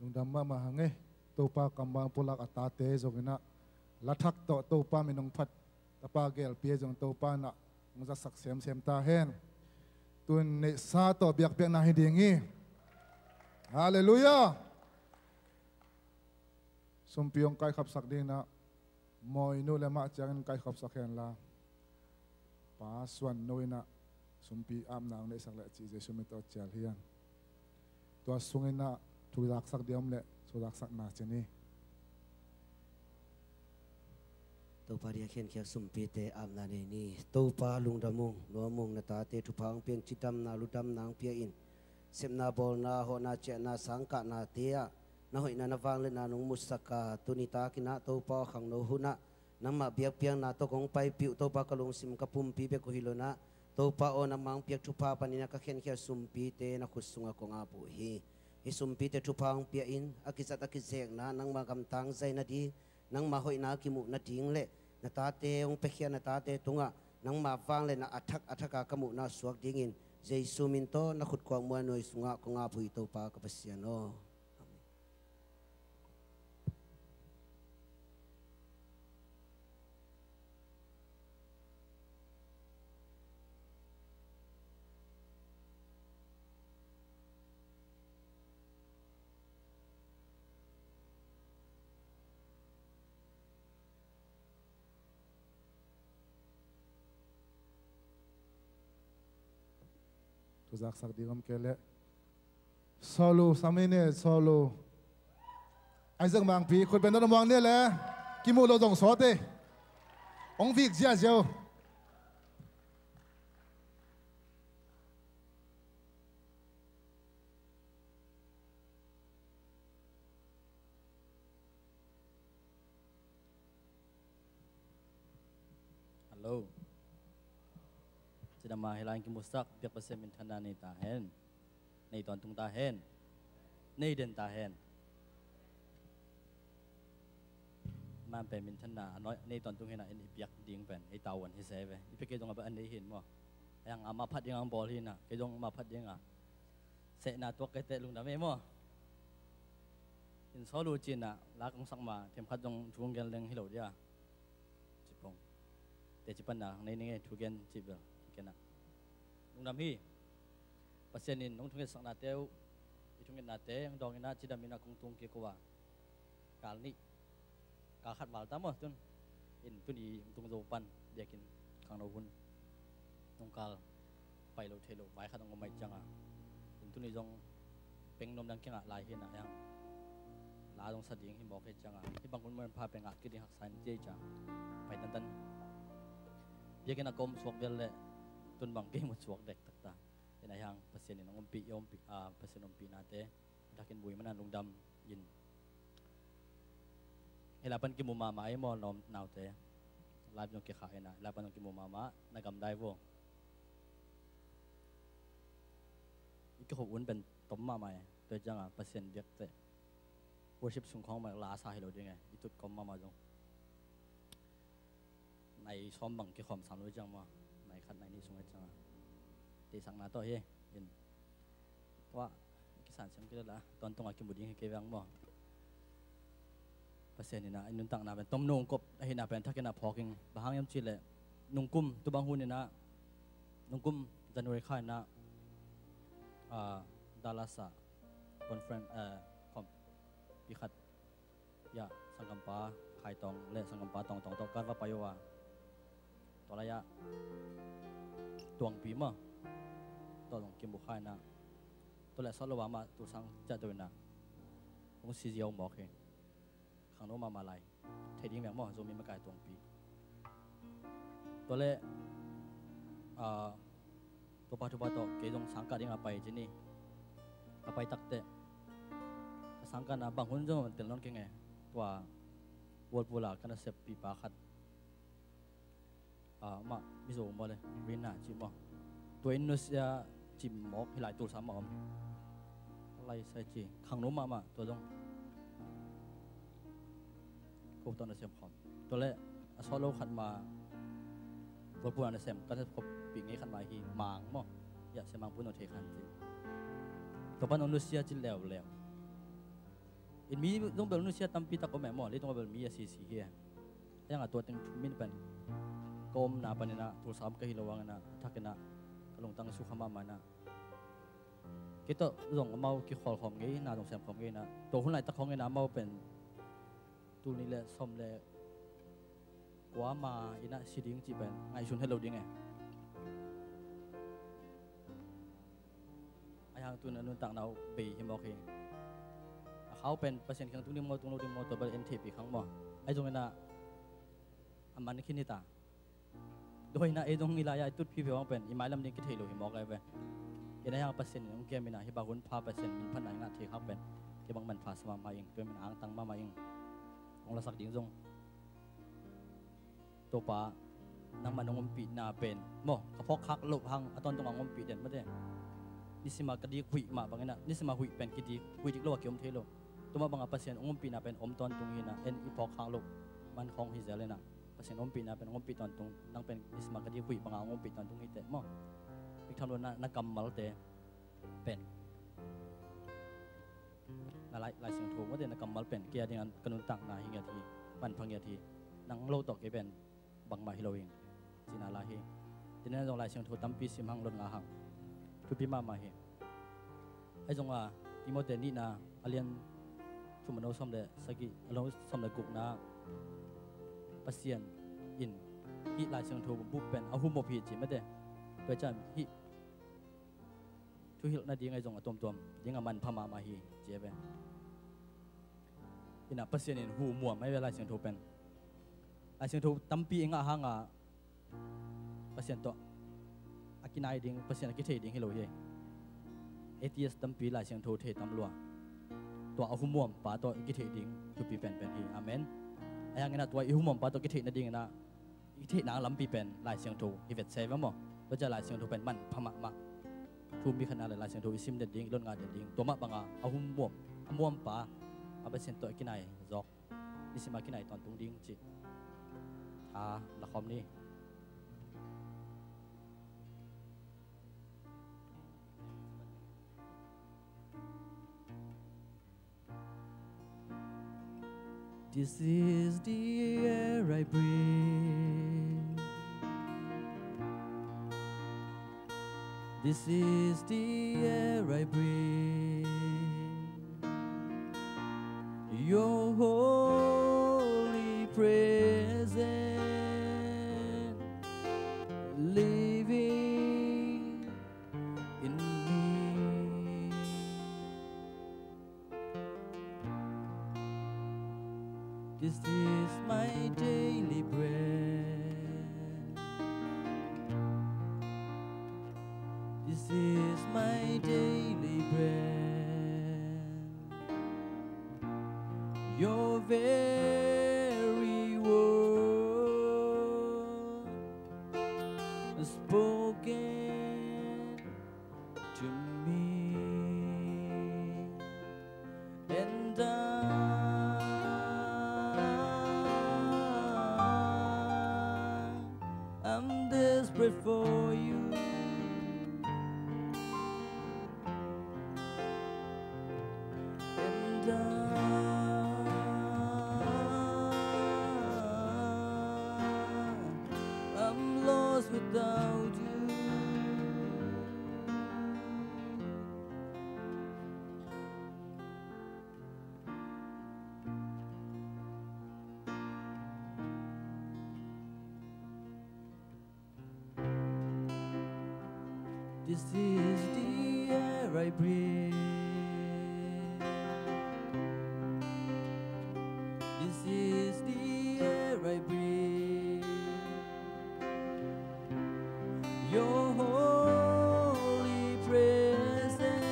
Nung damma mahange topa kambang pulak atate zongina lathak to topa minung phat tapagel pie jong topa na ngza sak sem sem ta hen tun ne sa to biak biak na hidingi haleluya sumpiong kai khap sak ding na moi nu le ma chang kai khap sak hen la pa swan noina sumpi am nang le sak le chi je sumi to chal hian to sungina tu dak sak diam le so dak sak na cheni to paria khen kya sumpi te amna ne ni to pa lungdamung nomung na ta te thupang piang chitam na lutam nang pia in semna bol na ho na che na sangka na tia na hoi na nawang le na nung musaka tunita kina to pa khang no huna namma biak piang na to kong pai piu to pa kalung sim kapum pi be ko hilona to pa o namang piak thupa panina ka khen kya sumpi te na khusunga ko nga pu hi isumpi te thupang pia in akizat akizek na nang magam tang zai na di nang ma hoi na ki mu na ding le na ta te ong pe khia na ta te tunga nang ma wang le na athaka ka mu na suak ding in jesu min to na khut kwang mo noi sunga ko nga pui to pa ka pasiano zak sak digam kele solo samine solo Isaac mang pi khut ben na mong ne le kimu lo dong so te ong vik jia jiao helloจะมาให้ลายกิมุสักเปียกเปอร์เซ็นต์เป็นธนาในตาเห็นในตอนตุงตาเห็นในเดินตาเห็นมันเป็นเป็นธนาน้อยในตอนตุงเห็นอ่ะไอ้เปียกดิ่งเป็นไอ้ตาวันที่เสไปไอ้เปียกตรงกับอันนี้เห็นมั้งยังอามาพัดยังบอลที่น่ะไอ้ตรงมาพัดยังอ่ะเสนาตัวไก่เตะลุงดำเองมั้งเห็นซอลูจินอ่ะรักของสักมาเทียมพัดตรงช่วงกันเรื่องฮิโรเดียจิปงแต่จิปันน่ะในนี้ทุกกันจิบเลยกันนะลุงดำฮีปัจจัยนี้น้องทุ่งเงินสังนาเตียวทุ่งเงินนาเตียงดองเงินนาจิดามินาคงตุงเกี่ยวกับว่ากาลนี้กาขัดวาลตามมั้งตุนอินตุนีตุงโจปันเบียกินขังเราหุ่นน้องกาลไปเราเทโลไม้ขัดองไม่จังอ่ะอินตุนีจงเป็นนมดังเก่งอ่ะลายเห็นอ่ะยังลาจงสะดิ้งหิมบอกให้จังอ่ะที่บางคนมันพาเป็นอ่ะกินหักสายเจี๊ยจ้าไปตันเบียกินอ่ะกลมสวกเบลเลยตุนบางเกมมันสวกเด็กต่างๆเป็นอะไรอย่างเปอร์เซ็นต์น้องอมปีเปอร์เซ็นต์อมปีนาเต้ถ้ากินบุยมันนั่นลุงดำยินเฮลาปันกิมุมาไอ้มอนอมนาวเต้ลายเป็นเกี่ยขาเองนะลายเป็นกิมุมานักกำได้บ่อีกขบวนเป็นต้มมาใหม่โดยจังอ่ะเปอร์เซ็นต์เด็กเต้วัวชิบสุงของมันลาซาให้เราด้วยไงอีตุดกลมมาจงในซ้อมบังเกี่ยวกับสามร้อยจังมาในขันในนี้สมัยจังตีสังนาต่อเห็นว่ากิสานเชื่อมกันแล้วตอนตรงอากิมุดิ้งให้เกี่ยวกับบ่เปอร์เซ็นต์นี่นะนุ่นต่างนาเป็นต้มนุ่งกบเห็นนาเป็นทักกันนาพอกิงบางยามจีเลยนุ่งกุ้มตัวบางหุ่นนี่นะนุ่งกุ้มจันทร์ค่ายนะดาลัสคอนเฟรนซ์คอมพิคัดยาสังกัมปาขายตองเละสังกัมปาตองการว่าไปว่าต่อระยะตวงปีมั้งต่อตรงเกมบุคคลนะตัวแหละสารวัตรมาตัวสังจัดตัวน่ะผมซีเจียวบอกเองขังโนมาลายเทดิ้งแบบมั้งโจมีมาไกลตวงปีตัวแหละตัวปัจจุบันตัวเกยงสังกัดยังไปที่นี่ไปตักเตะสังกัดนะบางคนจะมันเต็มล้นแค่ไงตัววัวปูลากันเสพปีปาขัดมามิโซมาเลยวินน่ะจิมบ่ตัวอินโดนีเซียจิมมอกให้หลายตัวสามหมอม lai sai chi khang no ma to dong ko ton sem khom to le so lo khat ma lo pu an sem ka ta khop pi ngai khat ma hi mang mo ya se mang pu no the khan ti to pan onu sia chi lew lew in mi dong bel nu sia tam pi ta ko me mo le dong bel mi ya si si he yang a to teng min pan kom na panina tu sam ka hi lawang na thakena kalong tang su khama mana kita dong mau ki khol khom ngai na dong sem khom ngai na to hun lai ta khong ngai na mau pen tu ni le som le quá mà ina si ding chi ben ngai sun hello ding ai hang tu na nun tang nau be hi mo khi khao pen percent khang tu ni mo tu no ding mo to bal en the pi khang mo ai jong na aman khi ni ta doi na e dong ila ya tut phi wang pen i mai lam ni ki thei lo hi mo kai ve ina yang percent ong ke mina hi ba hun pha percent min phan nai nga the khang pen ke bang man pha sama ma ing pe min ang tang ma ing ong la sak ding jong to pa nang manong pi na pen mo ka phok khak lo hang aton tong ngom pi den ma de ni sima ka di hui ma bangena ni sima hui pen ki di hui dik lo ki om thelo to ma banga percent ong pi na pen om ton tung hi na en i phok khak lo man khong hi zale na percent om pi na pen ong pi ton tung nang pen ni sima ka di hui banga ong pi ton tung hi te mo pi tham lo na kam mal te pen na lai sing tho mo de na kam mal pen kia ding an kanun tak na hi nga thi pan phang ya thi nang lo to ke pen bang ma hilowing sina la hi tinna jong lai sing tho tampi sim hang lon nga hang tu pi ma hi ai jong a timote ni na alian tu mano som de sagi alo som de guk na pasien in hi lai sing tho bu pen a hu mo phi chi ma de pe chan hi tu hil na ding ai jong a tom tom ding a man phama ma hi je be ina pasien in hu mo mai ve lai sing tho pen ai sing tho tampi enga hanga pasien to akinai ding pasien ki thei ding hello ye ATS tampi lai sing tho the tam lua to ahumom pa to ki thei ding tu pi pen pen hi amen ayang ina to ihumom pa to ki thei na ding na ki thei na lam pi pen lai sing tho i vet save mo to ja lai sing tho pen man phama ma tu mi khana lai sing tho isim de ding lon nga de ding to ma banga ahumom amom pa a pasien to akinai jok isima kinai ton tung ding chi là không đi This is the air I breathe. This is the air I breathe. Your holy presence living in me. This is my daily bread. This is my daily bread. Your very word spoken to me, and I'm desperate for you. And I'm lost without you. This is the air I breathe. This is the air I breathe. Your holy presence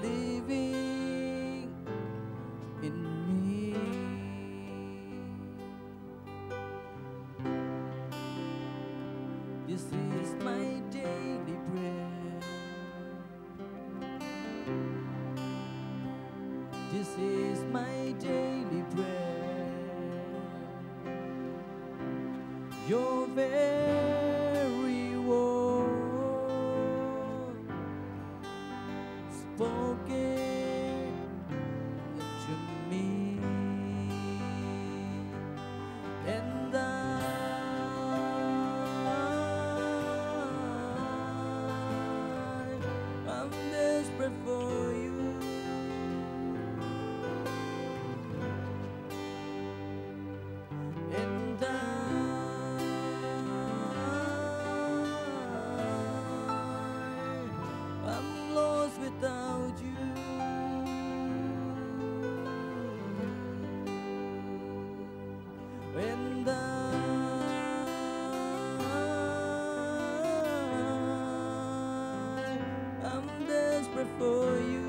living in me. This is my daily bread. your very word spoken to me, and I'm desperate for you. And I'm lost without you. And I'm desperate for you.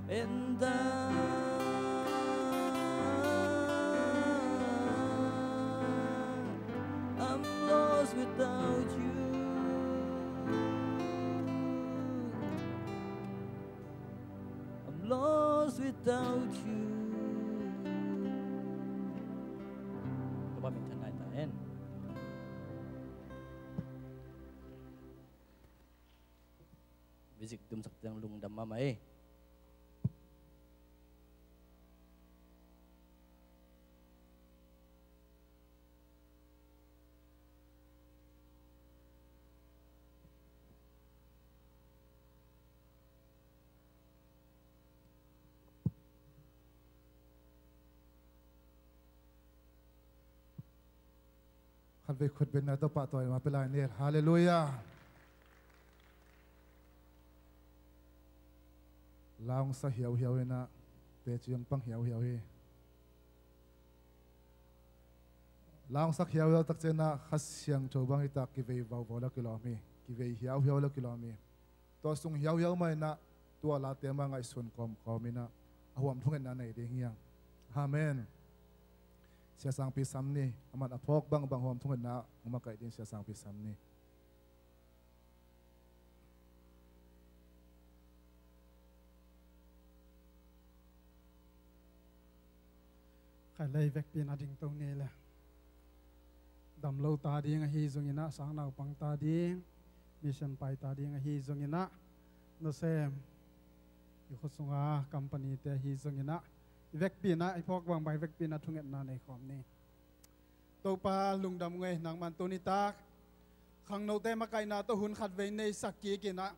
And I'm lost without you. I'm lost without you. Các bạn mình thân lại tại en. Visit tum sak tang lung dam mamai. Kan vi khut bin na to pa toy ma pelai ner. Hallelujah. Laung sa hiao hiao na te chiang pang hiao hiao hi. Laung sa hiao hiao tak chena khas siang tho bang ita ki ve vau vau la kilomi ki ve hiao hiao la kilomi. To sung hiao hiao mai na tua la te ma ngai sun kom komina awam thungen na nei ding yang. Amen. Sia sang pi sam ni amat apok bang bang hom thungen na ma kai din sia sang pi sam ni. Khai lei vek pin ading tong ne la dam lo ta ding a hi zungina sang nau pang ta ding mission pai ta ding a hi zungina no sem yu khosunga company te hi zungina vek pin na I phok bang bai vek pin na thunget na nei khom ni to pa lungdam ngai nang man to ni tak khang no te ma kai na to hun khat ve nei sakki ki na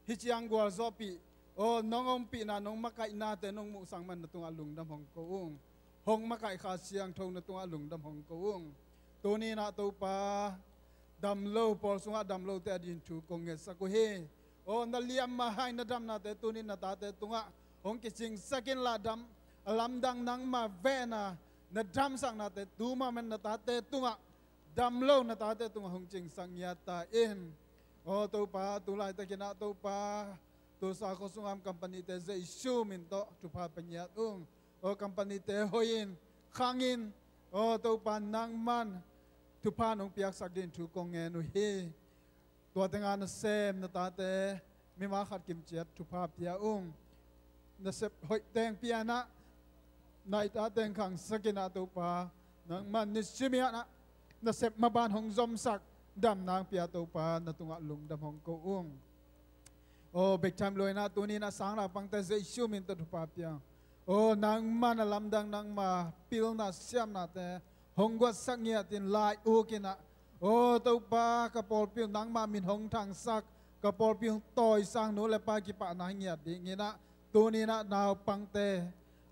hi chiang gwal zo pi o nongom pi na nong ma kai na te nong mu sang man na tunga lungdam hong ko ung hong ma kai kha siang thong na tunga lungdam hong ko ung to ni na to pa dam lo por sunga dam lo te adin thu kong nge sa ko he o na liam ma hai na dam na te to ni na ta te tunga hong ki ching sakin la dam alam dang nang ma ve na dam sang na te tu ma men na ta te tunga dam lo na ta te tunga hong ching sang ya ta in o to pa tu lai ta kina to pa to sa ko sungam company te ze shu min to tu pa panyat ung o company te hoin khangin o to pa nang man tu pa nong piak sak din thu kong nge nu hi to tenga na sem na ta te mi ma khat kim chet tu pa pia ung na sep hoi teng pia na nai ta teng khang sakina to pa nang man ni simia na sep ma ban hong zom sak dam nang pia to pa na tunga lung dam hong ko ung o bek time loi na tu ni na sang la pang ta ze shu min to tu pa pia o nang man lam dang nang ma pil na siam na te hong gwa sak nia tin lai u kina o to pa ka pol pil nang ma min hong thang sak ka pol pil toy sang no le pa ki pa na nia ding ina tu ni na naw pang te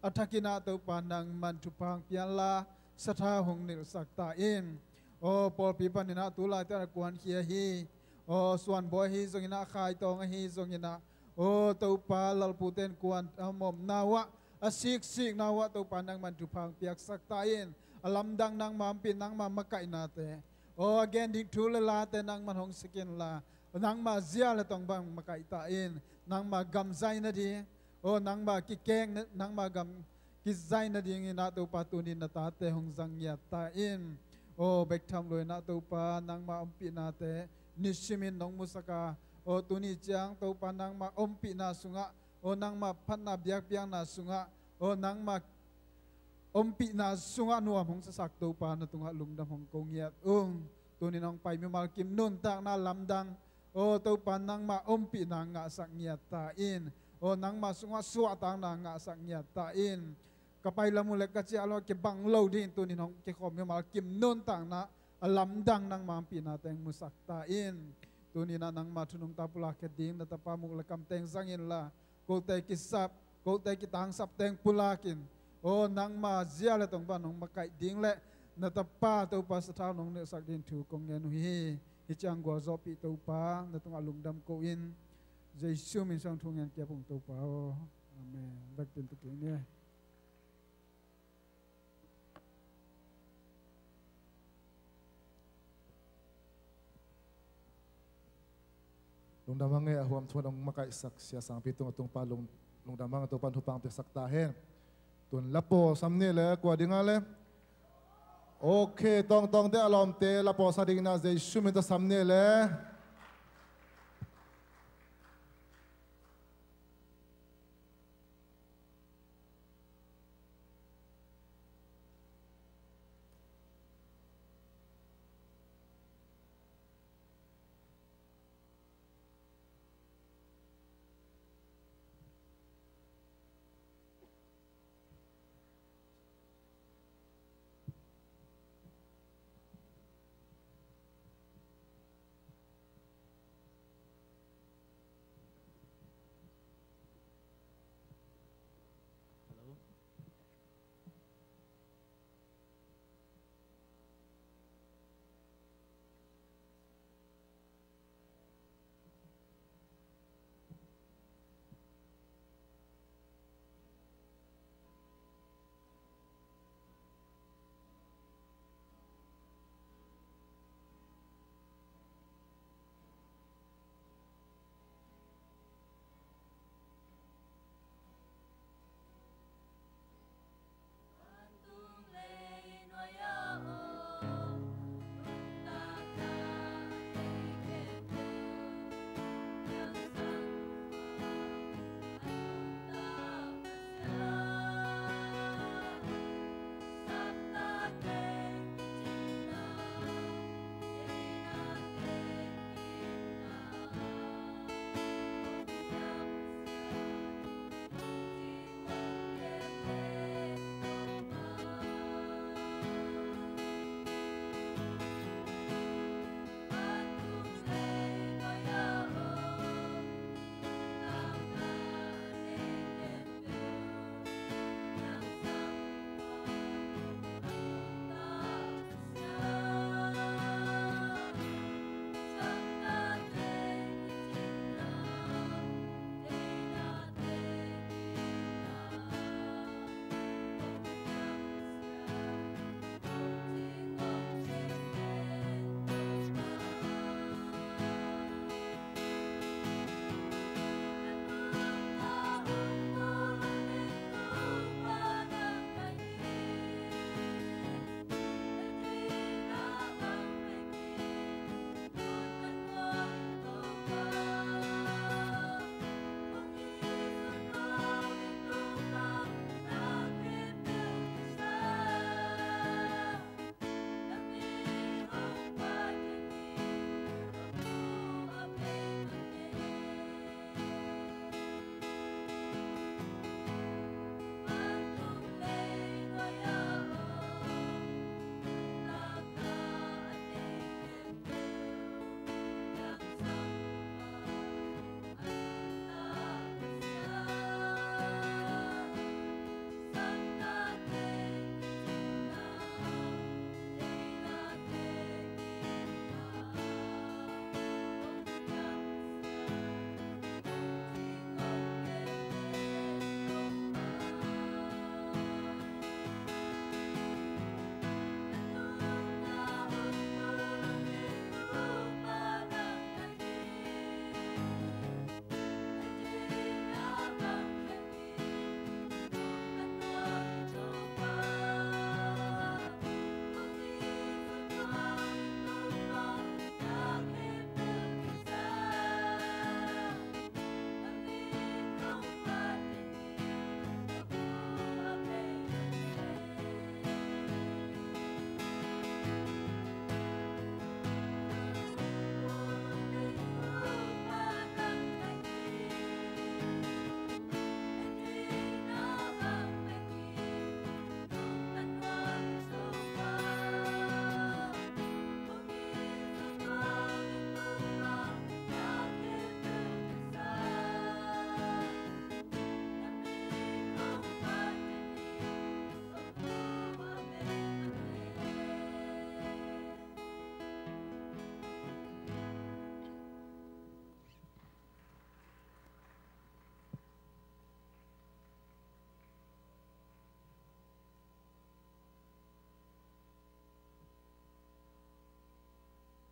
athakina to pa nang man tu pang pia la satha hong nil sak ta in o pol pi pa ni na tu lai ta kwan khia hi o swan boy hi zongina khai tong hi zongina o to pa lal puten kwan mom nawa asik sik nawa to pa nang man tu pang piak sak ta in alam dang nang mam pin nang ma makai na te o again dik thu la te nang man hong sikin la nang ma zia la tong bang makai ta in nang ma gam zai na di o nang ma ki keng nang ma gam ki zai na ding na to pa tu ni na ta te hong zang ya ta in o bek tham loi na to pa nang ma pi na te nishimin nong musaka o tu ni chang to pa nang ma pi na sunga o nang ma phan na biak biang na sunga o nang ma pi na sunga nuam hong sasak to pa na tunga lungdam hong kongyat tunin hong pai mi mal kim nun tak na lamdang to pa nang ma pi na nga sak nyat ta in nang ma sunga suwa tang na nga sak nyat ta in kapay lamulek kasi alo ke bang lo din tunin hong ke khom mi mal kim nun tang na lamdang nang ma pi na teng musak ta in tunin na nang ma tunong tapula ke ding na tapamuk lekam teng sangin la ko tay kisap ko tay kitang sap teng pulakin nang ma zia le tong ba nong makai ding le na tapa to pa sa tao nong ne sak din tu kong ngen hi chang go zo pi to pa na tong alungdam ko in Jesu min sang thung ngen kia pung to pa amen bak tin tu ne lungdamang e ahuam thun ang makai sak sia sang pitung atong pa lungdamang to pan hupang te sak ta hen tun lapo samne le kwa dinga le okay tong te alom te lapo sa ding na Jesu min ta samne le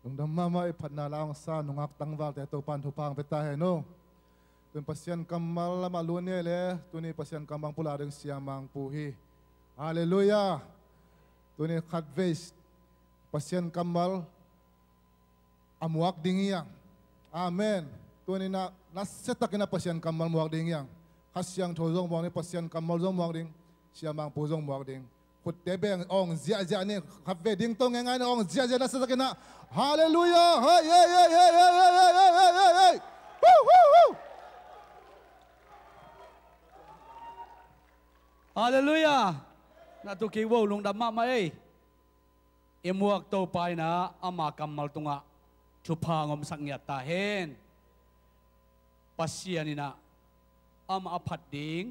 ลงดำมาพันนาลางซานุงักตั้งวัลแต่ตัวปันทุพังไปตาเห็นโนตัวปัสยันกำมัลละมาลุนเนี่ยเลยตัวนี้ปัสยันกำบังปุลาดึงเสียมังปูฮีฮาเลลูยาตัวนี้ขัดเวสปัสยันกำมัลอามุกดิ้งยังอาเมนตัวนี้นัสเซตักนะปัสยันกำมัลมุกดิ้งยังขัดยังโทรจงมองนี่ปัสยันกำมัลจงมองดิ้งเสียมังปูจงมองดิ้งขุดเตะเบงองเสียเสียนี่ขับเวดิ้งตรงยังไงนะองเสียเสียนัสเซตักนะฮาเลลูยาเฮ้ยเฮ้ยเฮ้ยเฮ้ยเฮ้ยเฮ้ยเฮ้ยเฮ้ยวู้วู้วู้ฮาเลลูยานาตุกีวลุงดำมาไหมเอ็มวกโตไปนะอามากำมัลตุงะชุพางอมสังเกตตาเห็นปัสยานี่นะอามาพัดดิ้ง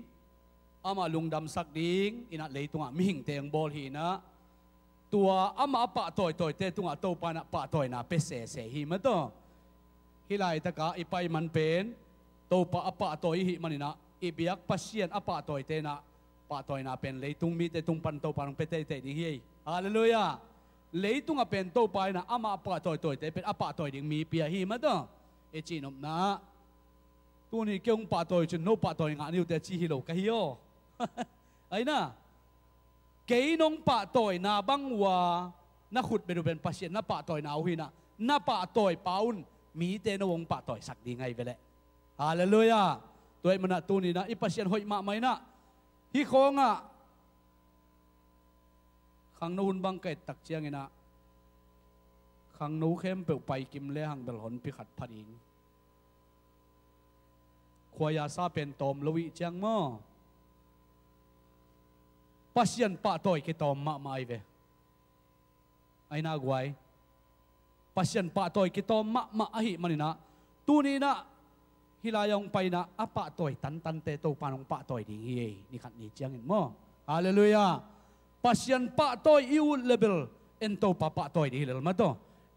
อามาลุงดำสักดิ้งอินะเลยตุงะมิหิงเตียงบอลหีนะตัวอามาปะต่อยเตตุงะโตไปนะปะต่อยนะเปเสเสหิมะตัวฮิไลตะกะอีไปมันเป็นโตปะปะต่อยหิมันนี่นะอีเบียกปัสยานอปะต่อยเตนะปะต่อยนะเป็นเลยตุงมีเตตุงปันโตปังเปเตเตดิเฮียฮาเลลูยาเลยตุงะเป็นโตไปนะอามาปะต่อยเตเป็นอปะต่อยดิ่งมีเปียหิมะตัวเอจีนมนะตัวนี้เกี่ยงปะต่อยจนโนปะต่อยงานอยู่แต่จีฮิโลกะฮิโอไอ้น่ะเกยนงปะต่อยนาบังวานักขุดเป็นปัสยานนาปะต่อยนาหินะนาปะต่อยเป้ามีเตนวงปะต่อยสักดีไงไปเลยฮาเลลูยาตัวมันนะตัวนี้นะอีปัสยานหอยมาไหมนะฮิโคงอ่ะขังนูนบังเกตตักเจียงไงนะขังนูเข้มเปิลไปกิมเลี้ยงเบลหอนพิขัดพัดิงขวายาซาเป็นตอมลวิเจียงมั้งปัสยันปะต่อยกิตอมมาไม่เวไอ้นากวยปัสยันปะต่อยกิตอมมาอหิมันนี่นะตัวนี้นะฮิลายองไปนะอะปะต่อยตันเตโตปานองปะต่อยดิ่งเฮียนี่ขัดนี่เจียงเห็นมั้งฮาเลลูยาปัสยันปะต่อยอิวเลเบลเอ็นโตปะต่อยดิ่งเลมาตัว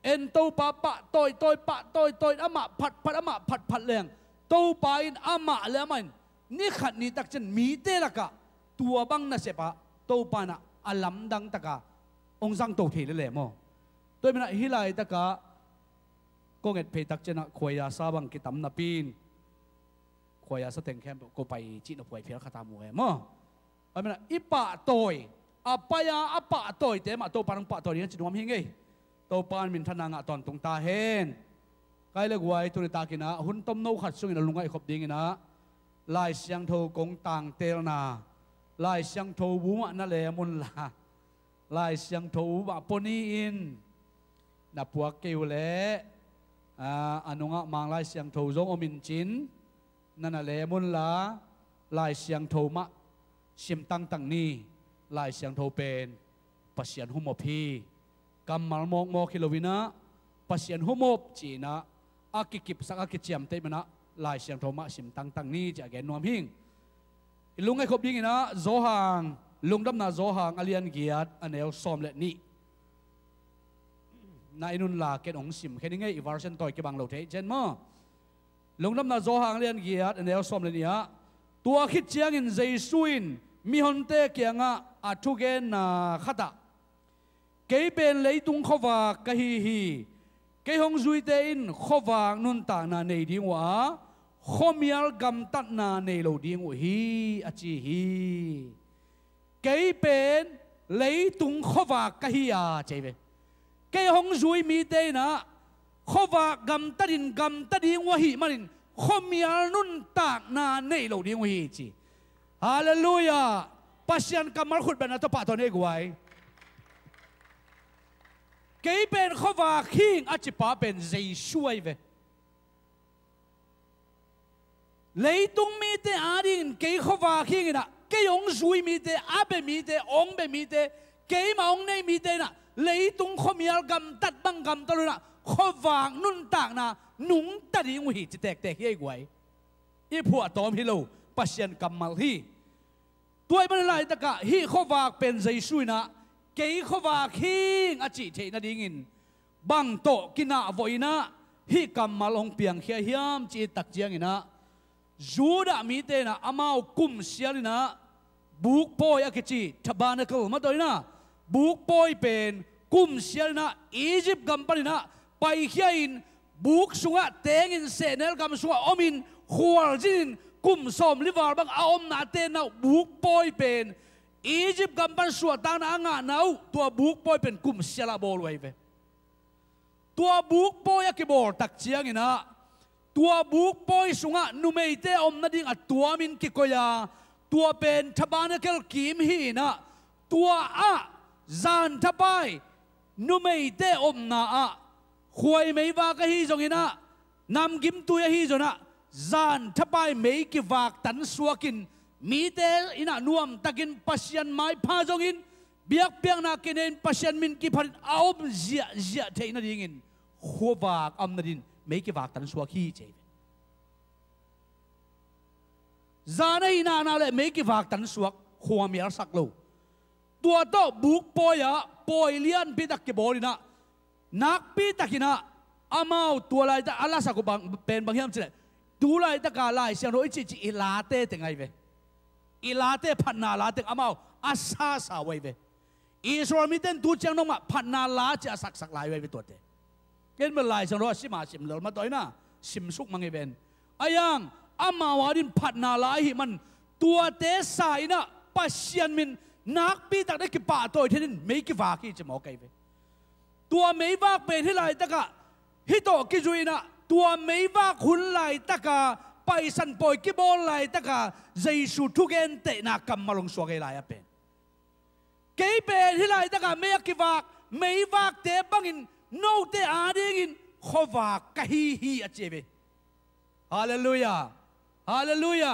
เอ็นโตปะต่อยปะต่อยอะมาผัดอะมาผัดแรงโตไปอะมาแล้วมันนี่ขัดนี่ตักจันมีเตละกะตัวบังนะเสปะโตปานะอัลลัมดังตะกะองซังโตเทเลยมั้งตัวมันฮิลายตะกะก็เงินเพตักจันขวายาซาบังกิตำนาปีนขวายาสเต็งแคมก็ไปจีนเอาไปเพียงคาตามวยมั้งไอ้มันอีปะต่อยอะปายาอะปะต่อยแต่มาโตปานังปะต่อยนี่จีนวมเฮงไงโตปานมินทนางะตอนตรงตาเห็นใครเล็กไว้ตัวนี้ตากินะหุ่นต้มโนขัดซุงอินะลุงไอ้ขบดิ้งนะลายเสียงโทกงต่างเตลนาลายเสียงโทบุมะนั่นแหละมุนละลายเสียงโทบะปนีอินนับพวกเกี่ยวเละอนุงะมังลายเสียงโทจงอมินจินนั่นแหละมุนละลายเสียงโทมะชิมตั้งนี่ลายเสียงโทเป็นปัสยันหุมพีกำมัลมอกคิโลวินะปัสยันหุมจีนะอากิกิบสักอากิเจียมเตมนะลายเสียงโทมะชิมตั้งนี่จะแกนวมหิงลุงไอ้ขบยิงนะโซหางลุงดำนาโซหางอเลียนเกียรติอันเอลซอมเลนี่นายนุนลาเกนองสิมแค่นี้ไงอีวาร์เซนต่อยเก็บังเราเทเจนมั้งลุงดำนาโซหางเลียนเกียรติอันเอลซอมเลนี่ฮะตัวคิดเชียงอินเจสุอินมีฮอนเตเกียงะอาทุเกนนาขัดเกยเป็นเลยตุงขวากะฮีเกยฮงซุยเตอินขวากนุนตานาในดีวะขมียลกำตัดนาในโลดีงฮีอจีฮีเกยเป็นเลยตุงขวากะฮีอาเจเวเกยฮงซุยมีเตนะขวากำตัดิงวะฮีมันขมียลนุนตานาในโลดีงฮีจีฮาเลลูยาปัสยันกำมัลขุดเป็นอัตปะตอนนี้กวยเกยเป็นขวาคิงอาจิปาเป็นเจช่วยเวเลยตุงมีเตอาดินเกยขวาคิงนะเกยองซุยมีเตอาเบมีเตองเบมีเตเกยมาองในมีเตนะเลยตุงขมียลกำตัดบังกำตลุนะขวานุนต่างนะนุงตัดยิงหิจิแตกเฮียกวยอีผัวตอมฮิโลปัสยันกำมัลฮีตัวมันอะไรตะกะฮีขวาเป็นเจช่วยนะเกยขวาคิงอาจิเทนดิ่งบังโตกินาโวยนะฮีกำมัลองเปียงเฮียฮิมจีตักเจียงนะจูดามีเตนะอามากุมเสียลินะบุกปอยอากิจิทับานเกลมาตัวนะบุกปอยเป็นกุมเสียลินะอียิปต์กำปั้นนะ ไปเขียนบุกสุงะเตงินเสนลกำสุงะอมินขวาจินกุมสมลิวาร์บังอาอมนาเตนเอาบุกปอยเป็นอียิปต์กำปั้นสวดตานางาเอาตัวบุกปอยเป็นกุมเสียละบอลไว้เวตัวบุกปอยกิบอลตักเชียงนะตัวบุกปอยสุงะนุเมเตอมนาดิงอัตัวมินกิโกยาตัวเป็นทบานเกลกิมฮีนะตัวจานทบายนุเมเตอมนาขวยไม่ว่ากะฮีจงอินะนำกิมตัวยฮีจนะจานทบายไม่กิวากตันสวกินมีเตอินะนวมตะกินปัสยันไม้พาจงอินเบียกเปียงนักกินปัสยันมินกิพันเอาบเจียเทนัดยิงขวากอัมนัดินไม่กิวากตันสวกีเจจานอินะนาเลไม่กิวากตันสวกขวามีอะไรสักโลตัวโตบุกปอยเลียนพิตักกิบอลินะนักพิตักินะอามาตัวลายตะอัลลาสักบังเป็นบางอย่างสิเลยตัวลายตะกาลายเสียงโรอิจิอิลาเต้ถึงไงเวอิลาเต้พันนาลาเต้อามาอาซาสาวไว้เวอิสราเอลมิเต้นตัวเจ้าน้องมาพันนาลาจะสักลายไว้ตัวเต้เกินเมื่อลายเสียงโรสิมาสิมเหลือมาต่อยนะสิมสุกมังเอเวนอายังอามาวาดินพันนาลาหิมันตัวเต้สายนะปัสยันมินนักปีตักได้กี่ป่าตัวที่นี่ไม่กี่วากี่จะหมอไก่เวตัวไม่วากเป็นที่ไรตะกะฮิโตกิจุยนะตัวไม่วากหุ่นไรตะกะไปสันปอยกิบอลไรตะกะใจสุดทุกเอ็นเตนักกำมาลงสวกไรเป็นเกี่ยเป็นที่ไรตะกะไม่กี่วากไม่วากเตบังอินโนเตอาดิงินขวากกะฮีอเจเวฮาเลลูยาฮาเลลูยา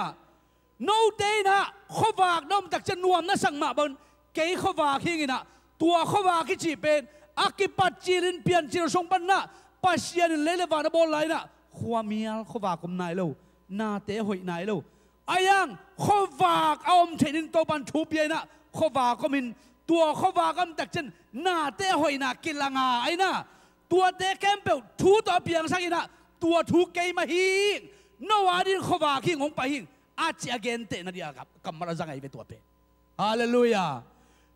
โนเตนะขวากน้อมตักจะนวมนะสังมาบนเกี่ยขวากหิงินะตัวขวากที่จีเป็นอากิปัจจิรินเปลี่ยนจิรสงปันนะปัสยานิเลเลวานบอลไลนะขวามียลขวากมนายโลนาเตหอยนายโลอายังขวากเอาอมเทนินโตปันทูเปียนะขวากก็มินตัวขวากำตักเจนนาเตหอยนากิลังไอนะตัวเตแคมเปลทูต่อเปียงสักอินะตัวทูเกยมาหิงโนวาดินขวากหิงของไปหิงอาจจะเกนเตนะเดียกับกำมาละจังไงเป็นตัวเปฮาเลลูยา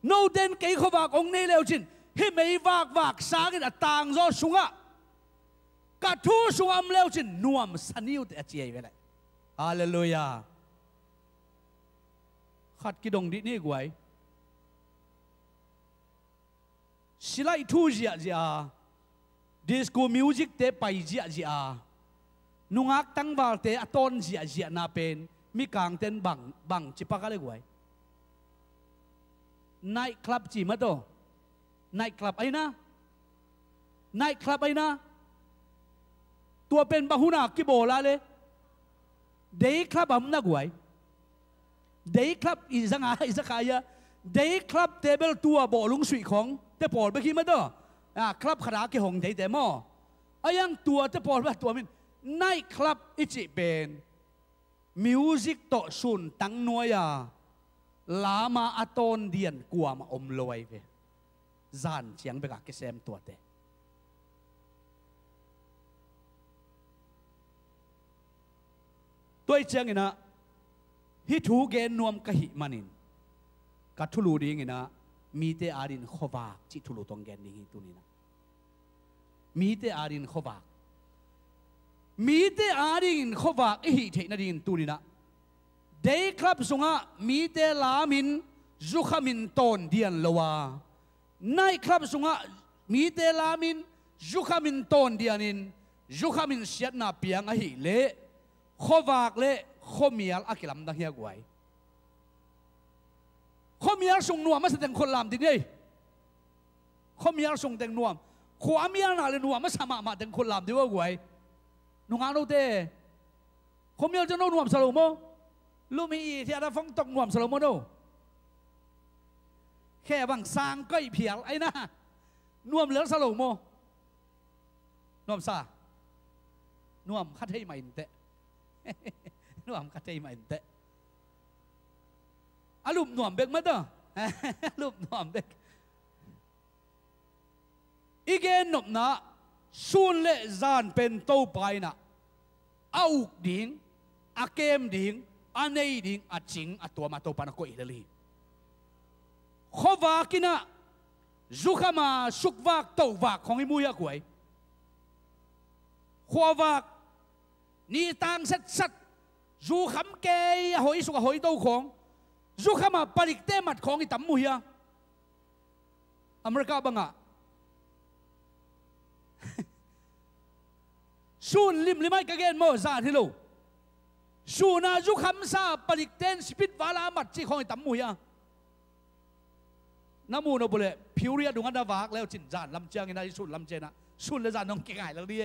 โนเดนเกยขวากองนี้เลวจินฮิไม่วากสากินต่างโซสุงะกัดทูสุงอัมเลวจินนวมสันิวเตอเจียเวลฮาเลลูยาขัดกิดงดินี่กวยสิไลทูเจียดิสโก้มิวสิกเตไปเจียนุงักตั้งวาลเตอตอนเจียนาเป็นมีกางเต้นบังจิปากอะไรกวยไนท์คลับจีมาโตไนท์คลับไอ้นะไนท์คลับไอ้นะตัวเป็นบาหุนากิโบลาเลยเดย์คลับอัมนักไว้เดย์คลับอิสังอาอิสักายะเดย์คลับเทเบิลตัวบ่ลุงสุยของเตปอลไปขี้มาตัวคลับขนาดกี่หงเดย์แต่หม้อไอ้ยังตัวเตปอลว่าตัวมินไนท์คลับอิจิเป็นมิวสิกโตสุนตั้งนัวยาลามาอัตอนเดียนกลัวมาอมลอยเวจานเชียงไปกับกิเซมตัวเตตัวเชียงอินะฮิทูเกนนวมกะหิมันินกัทุลูดิงอินะมีเตอารินขวากจิทุลูตองเกนดิงตัวนี้นะมีเตอารินขวากมีเตอารินขวากอิเทนดิงตัวนี้นะเดย์คลับสุงะมีเตลามินจุขมินตอนเดียนลวาไนท์คลับสุงะมีเตลามินจุขมินตอนเดียนินจุขมินเสียนาเปียงอหิเล่ขวากเล่ขมียลอักลัมดังเฮียกวยขมียลส่งนวมมาแสดงคนลามดิเนี่ยขมียลส่งแต่งนวมขวามียลน่าเลยนวมมาสมาแต่งคนลามดิว่ากวยนุ่งอาโนเต้ขมียลจะนวมสโลโมลูมีที่อาฟังตกนวมสโลโมโนแค่บางสร้างก็อีเพียลไอ้นะนวมเหลือสโลโมนวมซานวมคัดให้ใหม่เตะนวมคัดให้ใหม่เตะอาลุมนวมเบกมาต่อลุมนวมเบกอีเกนนบนะซูนเละจานเป็นโตไปนะเอาดิ่งอาเกมดิ่งอันนี้ดิ่งอาจิงอาตัวมาโตปานักโกอิเลลีขวากินะจุขมาสุกวากโตวากของอิมุยะกวย ขัววักนี่ต่างสัดจูคำเกยหอยสุกหอยโตของจูคำมาปริกเตมัดของอีตั้มมุยอเมริกาบังอ่ะสูนลิมลิไม่กระเกนโมซาที่ลูสูนาจูคำซาปริกเตนสปิดวาลามัดจีของอีตั้มมุยน้ำมูนเอาไปเลยผิวเรียดงอันดาวากแล้วจินจานลำเจียงในสุดลำเจนะสุดเลยจานน้องเก่งไงแล้วดิ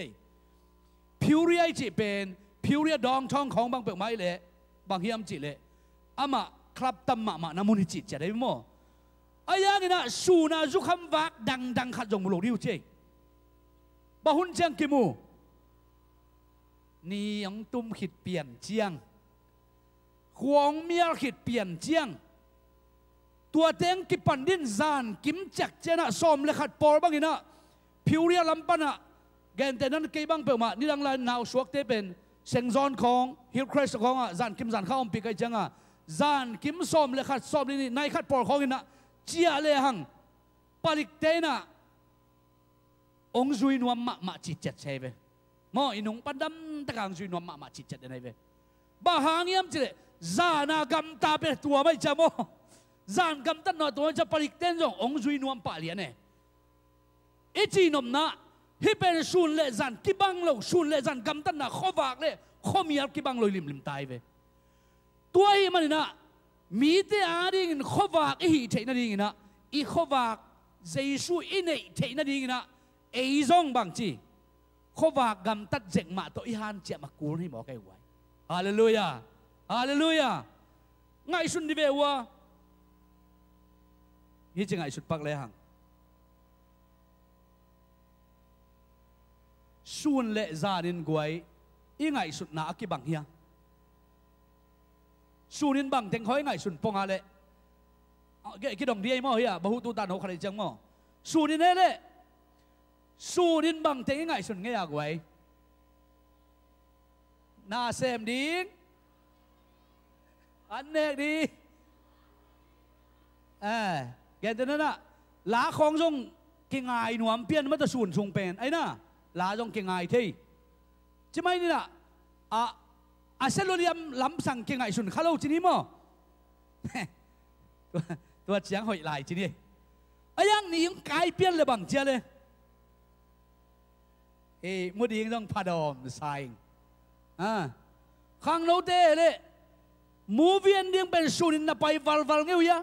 ผิวเรียจีเป็นผิวเรียดองท้องของบางเปลือกไม้เลยบางเฮียมจีเลยอามาครับตั้มมาน้ำมูนจิจะได้มั้งไอ้ยังไงนะสูนาจุคำวักดังขัดจงบุรุษริวเจบะหุ่นเจียงกิมูนี่ยังตุ้มขิดเปลี่ยนเจียงขวงเมียขิดเปลี่ยนเจียงตัวเต็งกิปันดินจานกิมจักเจนะสมเลขัดปอลบางอินะผิวเรียลำปันะแกนแต่นั้นเกี่ยบังเปิดมานี่ดังเลยนาวสวกเตเป็นเซงจอนของฮิลคริสของจานกิมจานข้าวอมปีกไอจังจานกิมสมเลขัดสมนี่ในขัดปอลของอินะเจียเลหังปลิกเตนะองจุยนวมมาจิตเจ็ดใช่ไหมมออินุงปันดำตะกางจุยนวมมาจิตเจ็ดได้ไหมบ้าหางยามเจเลจานากำตาเป็นตัวไม่จำโมจานกำตันหน่อยตัวจะปลิกเต้นจงองจุยนวมป่าเลียนเนี่ยอีจีนมนะฮิเป็นสูนเล่จานกิบังเราสูนเล่จานกำตันนะข้อฝากเล่ข้อมีอะไรกิบังลอยลิมตายไปตัวอีมันนะมีแต่อาดิ่งข้อฝากอีเทนดิ่งนะอีข้อฝากเจสูอินเทนดิ่งนะไอ้จงบางจีข้อฝากกำตัดเจ็งมาตัวอีฮันเจ็บมากูนี่หมอแกไว้ฮาเลลูยาฮาเลลูยาไงสุนดิเบวะนี่จะไงสุดปักเลยหังส่วนเละจานินกวยอีไงสุดหนากี่บังเฮียส่วนนินบังเต็งหอยไงสุดปงอะไรกี่ดองเดียมั้งเฮียบะฮูตูตันหกใครจังมั้งส่วนนินเละส่วนนินบังเต็งไงสุดเงี้ยกวยน่าเซมดิ้งอันเนกดีแกแต่นั้นน่ะหลาของจงเก่งไงหนวมเปลี่ยนมาตะส่วนทรงเป็นไอ้น่ะหลาจงเก่งไงที่ใช่ไหมนี่น่ะเซลลูเลียมล้ำสั่งเก่งไงส่วนข้าเราจีนี่มั้งตัวเสียงหอยไหลจีนี่ไอ้ยังนี่ยังกลายเปลี่ยนเลยบางเจ้าเลยมุดยิงต้องพาดอมใส่ข้างโน้ตเลยมูเวียนยังเป็นส่วนน่ะไปวัลเงี้ย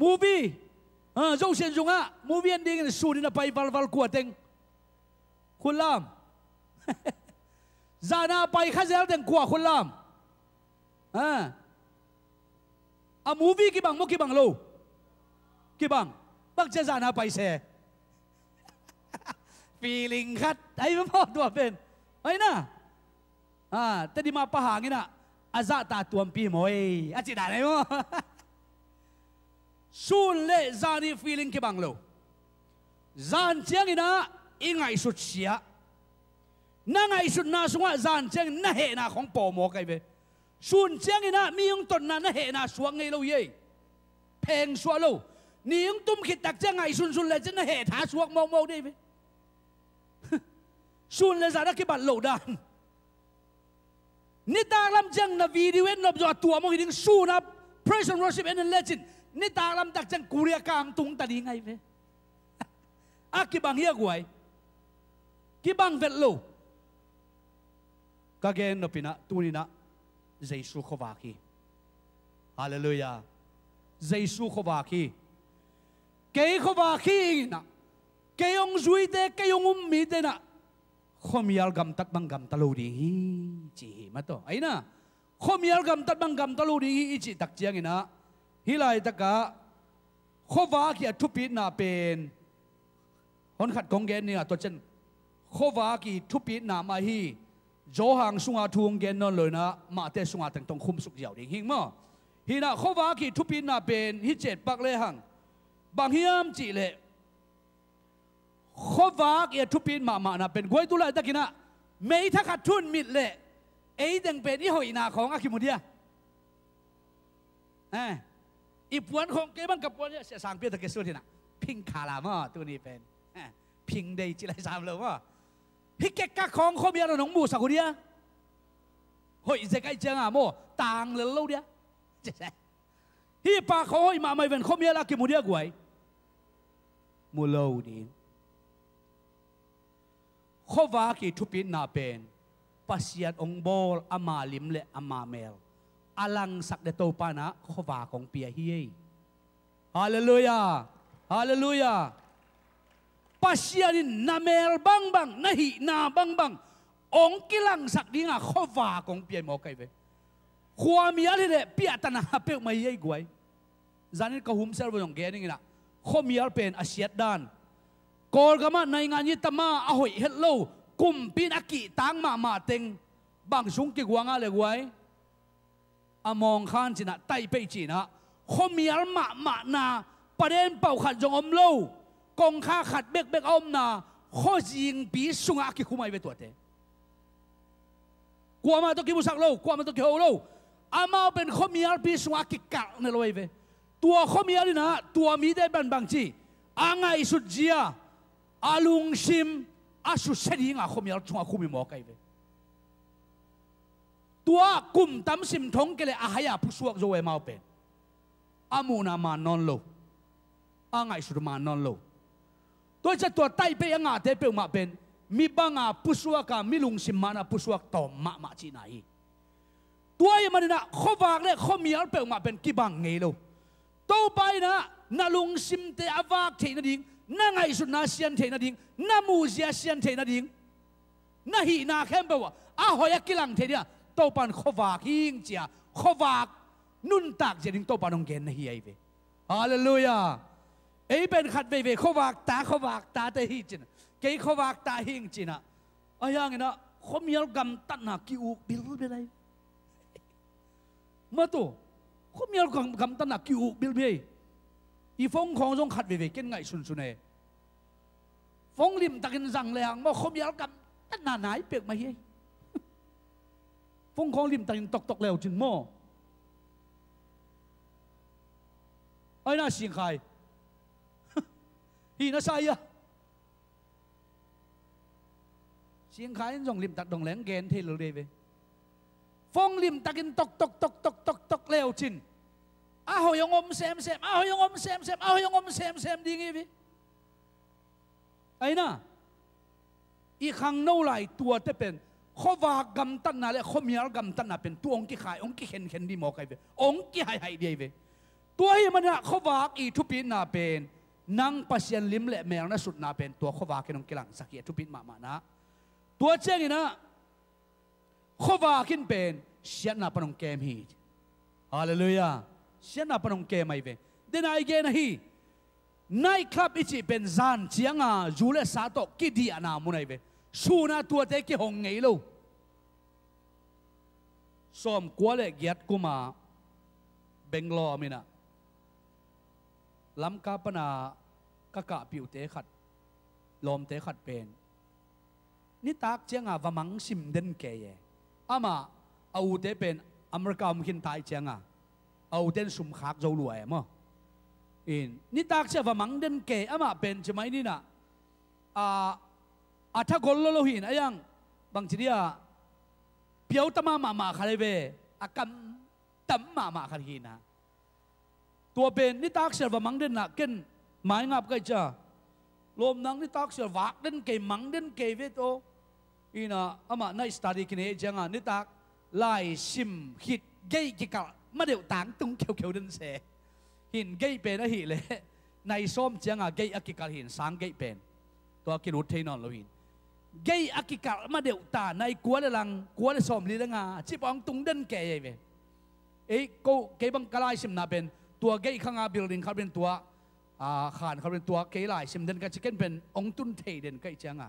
มูบีเจ้าเสียนจงมูบีอันดิ้งสูนินไปวัลกวดเต็งคุณลามจานาไปข้าเจ้าเต็งกว่าคุณลามมูบีกี่บังมุกี่บังโลกี่บังบักเจจานาไปเสฟีลิงคัดไอ้พ่อตัวเป็นไอ้น่ะแต่ดีมาปะหางี้น่ะอาซาตาตัวปีมวยอาจิดาไหนมั้งสูนเล่จานีฟีลิ่งกี่บังโลจานเจียงอีน่ะอีไงสุดเสียนั่งไงสุดน่าสงะจานเจียงน่าเหน่าของปอหมอไก่เว้สูนเจียงอีน่ะมียงตนน่าเหน่าสวงไงเราเย่เพลงสวงเรานี่ยงตุ้มขิดตักเจียงไงสุนเลยจะน่าเหน่าสวงมองได้เว้สูนเล่จานักกี่บังโลดานนี่ตาลำจังนะวิดีโอนับจอตัวมองหิ้งสู้นับ praise and worship and legend นี่ตาลำตักจังกุเรียกางตุงตาดีไงเว้กี่บังเฮียกวยกี่บังเวทโลก็เกณฑ์นปินะตูนี่นะเจสุขวาคีฮาเลลูยาเจสุขวาคีเกย์ขวาคีนะเกยองจุยเตเกยองมีเตนะข้อมีอัลกัมตัดบังกัมตะลูดีจีมาตัวไอ้น่ะข้อมีอัลกัมตัดบังกัมตะลูดีจีตักเจียงอินะฮิไลตะกะข้อว่ากี่ทุปีน่าเป็นคนขัดกงเกนเนี่ยตัวเช่นข้อว่ากี่ทุปีน่ามาฮีโจหังสุงอาทุงเกนนนเลยนะมาเตสุงอาตั้งตรงคุมสุกเดียวดิ่งหิงมั้งฮีน่ะข้อว่ากี่ทุปีน่าเป็นฮิเจ็ดปักเลยหังบางเฮียมจีเลยข้อว่ากี่ทุปีมาน่ะเป็นกวยตุลาตะกินะไม่ถ้าขัดทุนมิดเลยดังเป็นอีหอยนาของอาคิมุเดียอีปวนของเก็บังกับปวนเนี่ยเสียสางเปียตะเกสุที่น่ะพิงคาลามอตัวนี้เป็น พิงเดย์จิไรสามเลยว่าฮิเกกะของเขาเมียเราหนองมูสักคนเดียเฮ้ยจะไกลเจ้าโมต่างเลยเราเดียจะใช่ฮิปาเขาเฮ้ยมาไม่เป็นเขาเมียเรากี่มูเดียกวยมูโลดีเขาว่ากี่ทุปินนาเป็นปัสยาองบอลอามาลิมและอามาเมลอลังสักเดโตปานะเขาว่าของเปียเฮียฮาเลลูยาฮาเลลูยาปัสยานินนาเมลบังบังนาหินาบังบังองกิลังสักดิ้งอ่ะเขาว่าของเปียหมอไก่เวความมีอะไรเนี่ยเปียตันหาเปียไม่ยัยกวยจานินก็หุ่มเซลล์บนแกนี่นะเขามีอะไรเป็นอาเซียดานกอลกามาในงานนี้ตมาอาหอยเฮลโลกุมปีนักกีตังมาเต็งบางสุงกิกวางอะไรไว้อามองข้านจีน่ะไต่ไปจีน่ะเขามีอะไรมานาประเด็นเป่าขัดจงอมโลกองข้าขัดเบกอมนาเขายิงปีสุงอากิคุไม่ไปตัวเตกลัวมาต้องกิบุสักโลกลัวมาต้องกิโฮโลอามาเป็นเขามีอะไรปีสุงอากิกักในโลยเวตัวเขามีอะไรนะตัวมีได้บางจีอ่างไงสุดเจียอาลุงซิมอาสุเสดีงาเขามีอะไรชงอาคุมีหมอไก่เวตัวกุมตั้มซิมทงเกลอาหายาผู้สวกโจเอมาเป็นอามูนามานอนโลอ่างไงสุดมานอนโลตัวจะตัวไตไปยังไงเตไปมาเป็นมีบางอาผู้สวกมีลุงซิมมานะผู้สวกตอมมาจีไหนตัวยังมันนะเขาวางเลยเขามีอะไรไปมาเป็นกี่บางไงโลตัวไปนะนาลุงซิมเตอวากเทนดิ่งนั่งไงสุดนาเซียนเทนดิ่งนามูเซียเซียนเทนดิ่งนาฮีนาเข้มเปว่าอาหอยกิลังเทเนี่ยตัวปันขวากหิงเจียขวากนุนตักเจดิ่งตัวปันองเกนนาฮีไอเวฮาเลลูยาไอเป็นขัดเวขวากตาเตหิจินเกยขวากตาหิงจินะอายังไงนะเขามีอะไรกำตันนักกิวบิลเบลัยมาตัวเขามีอะไรกำตันนักกิวบิลเบยอีฟงของจงขัดเวกินไงสุนเอฟงริมตะกินสั่งแรงว่าเขามีอะไรกำตันหนาเปียกมาเฮ้ยฟงของริมตะกินตกแล้วจึงโม่ไอ้น่าสิงใครฮีน่าใส่อะสิงใครจงริมตักดงแหลงเกนเทลเลยเวฟงริมตะกินตกแล้วจึงอาหอยงอมเซมอาหอยงอมเซมอาหอยงอมเซมดีงี้วิไอ้น่ะอีขังโน่ไหลตัวจะเป็นเขาว่ากำตันน่ะเลยเขามีอะไรกำตันน่ะเป็นตัวองค์กี่ขายองค์กี่เห็นดีหมอไก่เวองค์กี่หายดีเวตัวที่มันน่ะเขาว่าอีทุปินน่ะเป็นนั่งปัสยันลิมเละแมวน่ะสุดน่ะเป็นตัวเขาว่ากินองค์กี่หลังสักเกียทุปินมานะตัวเจ้านี่นะเขาว่ากินเป็นเสียน่ะปนองเกมฮีฮาเลลูยาเสียน่ะปนองเกมไม่เวเดนไอเกนฮีนายครับอิจิเป็นจานเจียงอาจูเลสาโตกิดีอานามุนัยเวสูน่ะตัวเตกิหงไงลูสมกัวเลกยัดกุมาเบงลอมินะลำกาปนากะกะปิวเตขัดลมเตขัดเป็นนี่ตักเจียงาวมังซิมเดนเกยอามาเอาเตเป็นอเมริกามินไทยเจียงเอาเดนสุมขากโจรวยมั้งนี่ตักเจียวมังเดนเกยอามาเป็นใช่ไหมนี่นะถ้ากลโลหินยังบางทีเนี่ยเปียวตมาคาเลเวอากัมตัมมาคาลีนะตัวเป็นนิตักเสือว่ามังเดินนักเกินหมายงับก็จะลมนังนิตักเสือวักเดินเกยมังเดินเกยเวโตอีน่ะอามาในสตาร์ดีกินเอจังนิตักไล่ซิมหิดเกยกิกะมาเดี๋ยวต่างตุ้งเขียวเดินเสหินเกยเป็นอะหิเลยในส้มจังเกยอากิกะหินสังเกยเป็นตัวกิรุเทนอนโลหินเกยอากิกะมาเดี๋ยวตาในกัวเลลังกัวเลส้มลีละงาจิบองตุ้งเดินเกยเวกูเกยบังกลายซิมนาเป็นตัวเกยข้างบิลดิ้งเขาเป็นตัวขานเขาเป็นตัวเกยหลายซิมเดนก็จะเป็นองตุนเทเดนก็อีจัง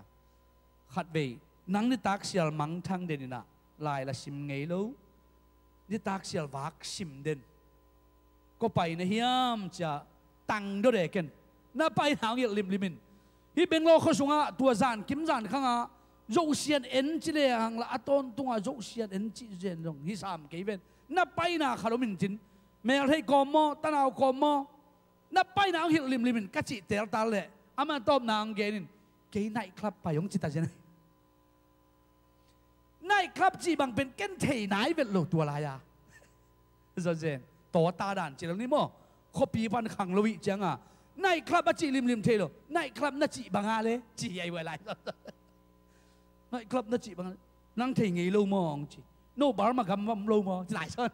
ขัดเบยนังนิตักเสียลมังทั้งเดนน่ะลายละซิมไงลูนิตักเสียลวักซิมเดนก็ไปนะเฮียมจะตังด้วยเด็กันน่าไปทางเยลิมินฮีเป็นโลเขาสุงตัวจานกิมจานข้างโจเซียนเอ็นจิเลหังละอัตอนตัวโจเซียนเอ็นจิเจนลงฮิสามเกยเป็นน่าไปนะคาร์มินจินเมื่อให้กอมอตนาวกอมอนับไปนางหิลิมินกัจจิเตลตาเล่อามันตบนางเกนิน cái night club phải không chị ta này night club chỉ bằng bên cái thể nái về lột tua lại à rồi gì tổ ta đàn chỉ là ní mò copy ban khang lôi chẳng à night club chỉ lim thế rồi night club nó chỉ bằng à đấy chỉ vậy vậy lại night club nó chỉ bằng năng thể nghĩ lâu mong chỉ no bar mà gầm lâu mong lại sao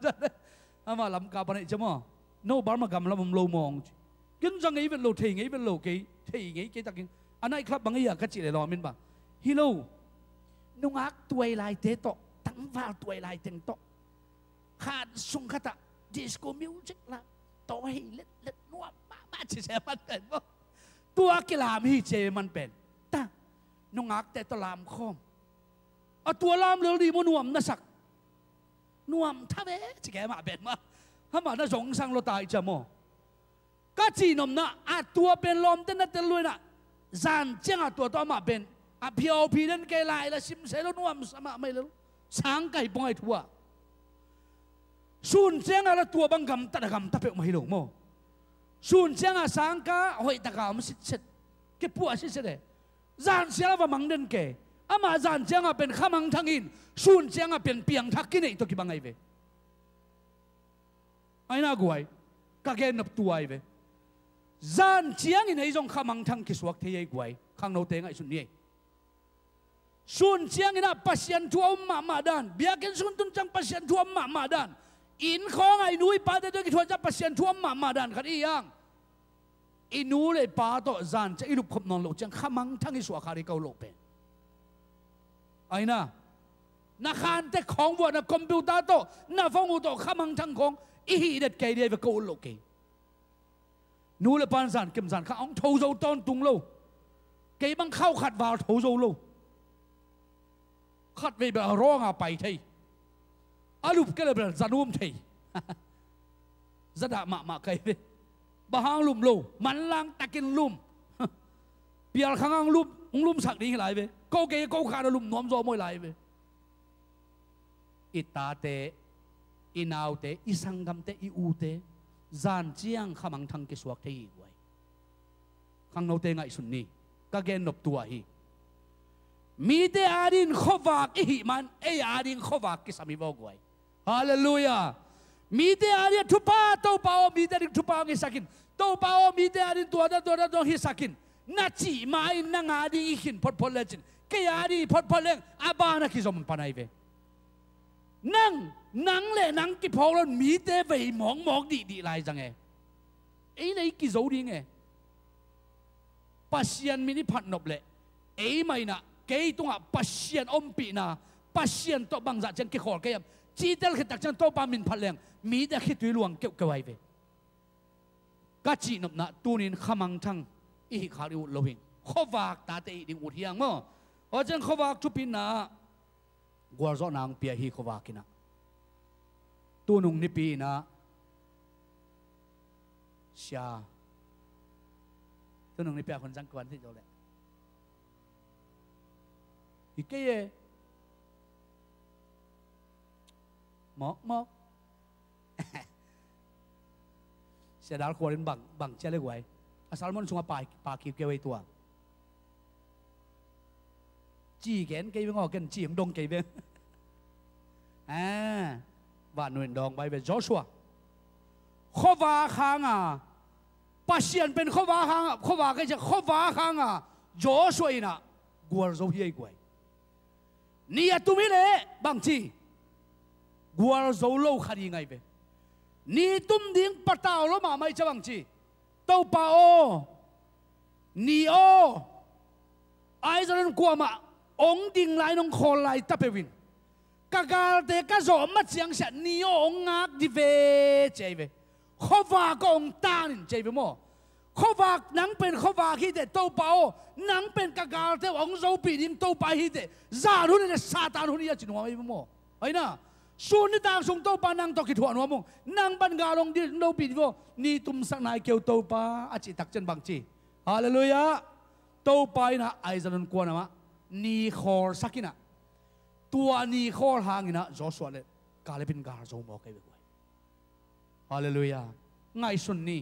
mà làm cả bọn này chứ mò no bar mà gầm làm lâu mong kiến rằng ấy về lột thể nghĩ về lột cái thể nghĩ cái đặc cái anh night club bằng ấy à cái chỉ để lo mình bảo hello nung ác tuổi lại thế to tăng vào tuổi lại thành to khát sung khát à disco music là to hay lết nuông mà chỉ sẽ bắtเป็นบ่ตัวกีฬามีเจมันเป็นแต่นงอักแต่ตัวลามคอมเอาตัวลามเร็วดีมันนวมนะสักนวมท่าเว้จะแกมาเป็นมาถ้ามาน่ะสงสังเราตายจะโมก็จีนมนะอ่ะตัวเป็นลมเต้นนั่นเต้นลุยน่ะจานเจ้าตัวต่อมาเป็นอ่ะเพียวพีนั่นแกลายแล้วชิมเสร็จแล้วนวมสมาไม่รู้ช้างไก่ปอยทั่วส่วนเจ้าอะไรตัวบังกำตะกำตะเปะไม่หลงโมส่วนเจ้าสังกาหอยตะกำสิเสร็จเก็บปัวสิเสร็จเลยจานเจ้าว่ามังเดินแกอามาจานเจ้าเป็นข้ามังทั้งอินส่วนเจ้าเป็นเปียงทักกินไอ้ตัวกี่บังไงเวไอ้น่ากลัวก็แกนับตัวไอ้เวจานเจ้าอินไอ้จงข้ามังทั้งกิสวกเทียกวยข้างโนเตงไอ้สุนนี่ส่วนเจ้าอินน่ะปัสยันทัวมาดานเบียกันส่วนตุนจังปัสยันทัวมาดานอินของไอ้นุ้ยป้าเด็กที่ทัวจะปัสยันทัวมาดานขัดอียังอินูเลยป้าโตจานจะอิรุปขบนอนโลจังข้ามังทั้งอิสวาคาริเกาโลเป็นไอ้น่ะนักขันแต่ของวัวนักคอมพิวเตอร์โตนักฟังอุโตข้ามังทั้งของอีฮีเด็ดเกย์เดียบเกาโลเกย์นูเลยปานจานเก็บจานข้าองทูโจตอนตุงโลเกย์บังเข้าขัดวาวทูโจโลขัดไปแบบร้องไปที่อาลูกก็เลยเป็นจานุ่มที่จะด่ามาใครไปบ้าลุมโลมันลังตะกินลุมเปียข้างลุมสักดีอะไรไปก็เกย์ก็ขาดลุมน้อมโจมวยอะไรไปอิตาเตอินาวเตอิสังกัมเตอิอูเตจานเจียงขมังทังกิสวกที่ไว้ข้างโนเตงไงสุนนี่ก็เกณฑ์นบตัวฮีมีแต่อาดินขวากอีหิมันเออาดินขวากกิสามีบอกไว้ฮาเลลูยามีแต่อาดินทุป้าโตป้ามีแต่อาดินทุป้ากิสักินโตป้ามีแต่อาดินตัวฮิสักินนัดจีมาอินนังอาดินอีหินพอดเลจินแกอาดินพอดเลงอาบานักกิจมันปนัยเวนังเลยนังกิพอลมีแต่ไปมองดีไรจังไงไอ้ในกิจดีไงปัสยันมินิพันนบเลยไอ้ไม่นะเกย์ตัวปัสยันอมปีนะปัสยันตัวบังจัดจังกิขอลเกย์จีเดลขิดตักจังตัวปามินพันเลงมีแต่ขิดตุยหลวงเก็บไว้เวก็จีนบนะตัวนี้ขมังทั้งอีกขาลิวโลหิงขวากตาเตยดิ่งอุทยังมั้งเพราะฉะนั้นขวากทุปินนะกัวร้อนนางเปียฮีขวากินะตัวนุ่งนิปีนะเชียตัวนุ่งนิปีคนจังกวนที่โจเลยอีกแค่หมอกเสียดายควรเป็นบังเจ้าเล็กไว้อาสาลมันชงปาคิวเกไว้ตัวจีแกนเกย์งอกันจีมดงเกย์เบ้ว่าหน่วยดองไปเป็นโจชัวข้อว่าข้างปัสยันเป็นข้อว่าข้างข้อว่าก็จะข้อว่าข้างโจชัวอินะกัวโจเฮียกวยนี่ตุมิเล่บางทีกัวโจโลขัดยังไงเบ้นี่ตุ้มดิ้งปะตาวล้มาไม่จะบางทีเต้าป่าโอนี่โอไอ้จะนั่นกัวมาองดิ่งไหลน้องคอไหลตะเปวินกากาเตกาโจมัดเสียงเสียนี่องงักดิเวเจเวข้อว่าก็องตานินเจเวโมข้อว่านังเป็นข้อว่าฮิเตโตเปานังเป็นกากาเตองโจปีดิงโตไปฮิเตซาดุนเนี่ยซาตานหุนยาจินวาไม่โมไอ้น่ะส่วนนี้ต่างส่งโตปานังตอกิถวนวมงนังบันกาลงดิโนปีดิโวนี่ตุมสักนายเกียวโตปาอาจิตักจันบังจีฮาเลลูยาโตไปนะไอ้จันนกวนนะมะนี่ขอสักกินะตัวนี้ขอหางินะโจชัวเลยกาเลเป็นกาโจมอกไอ้เว้ยฮาเลลูยาไงสุนนี่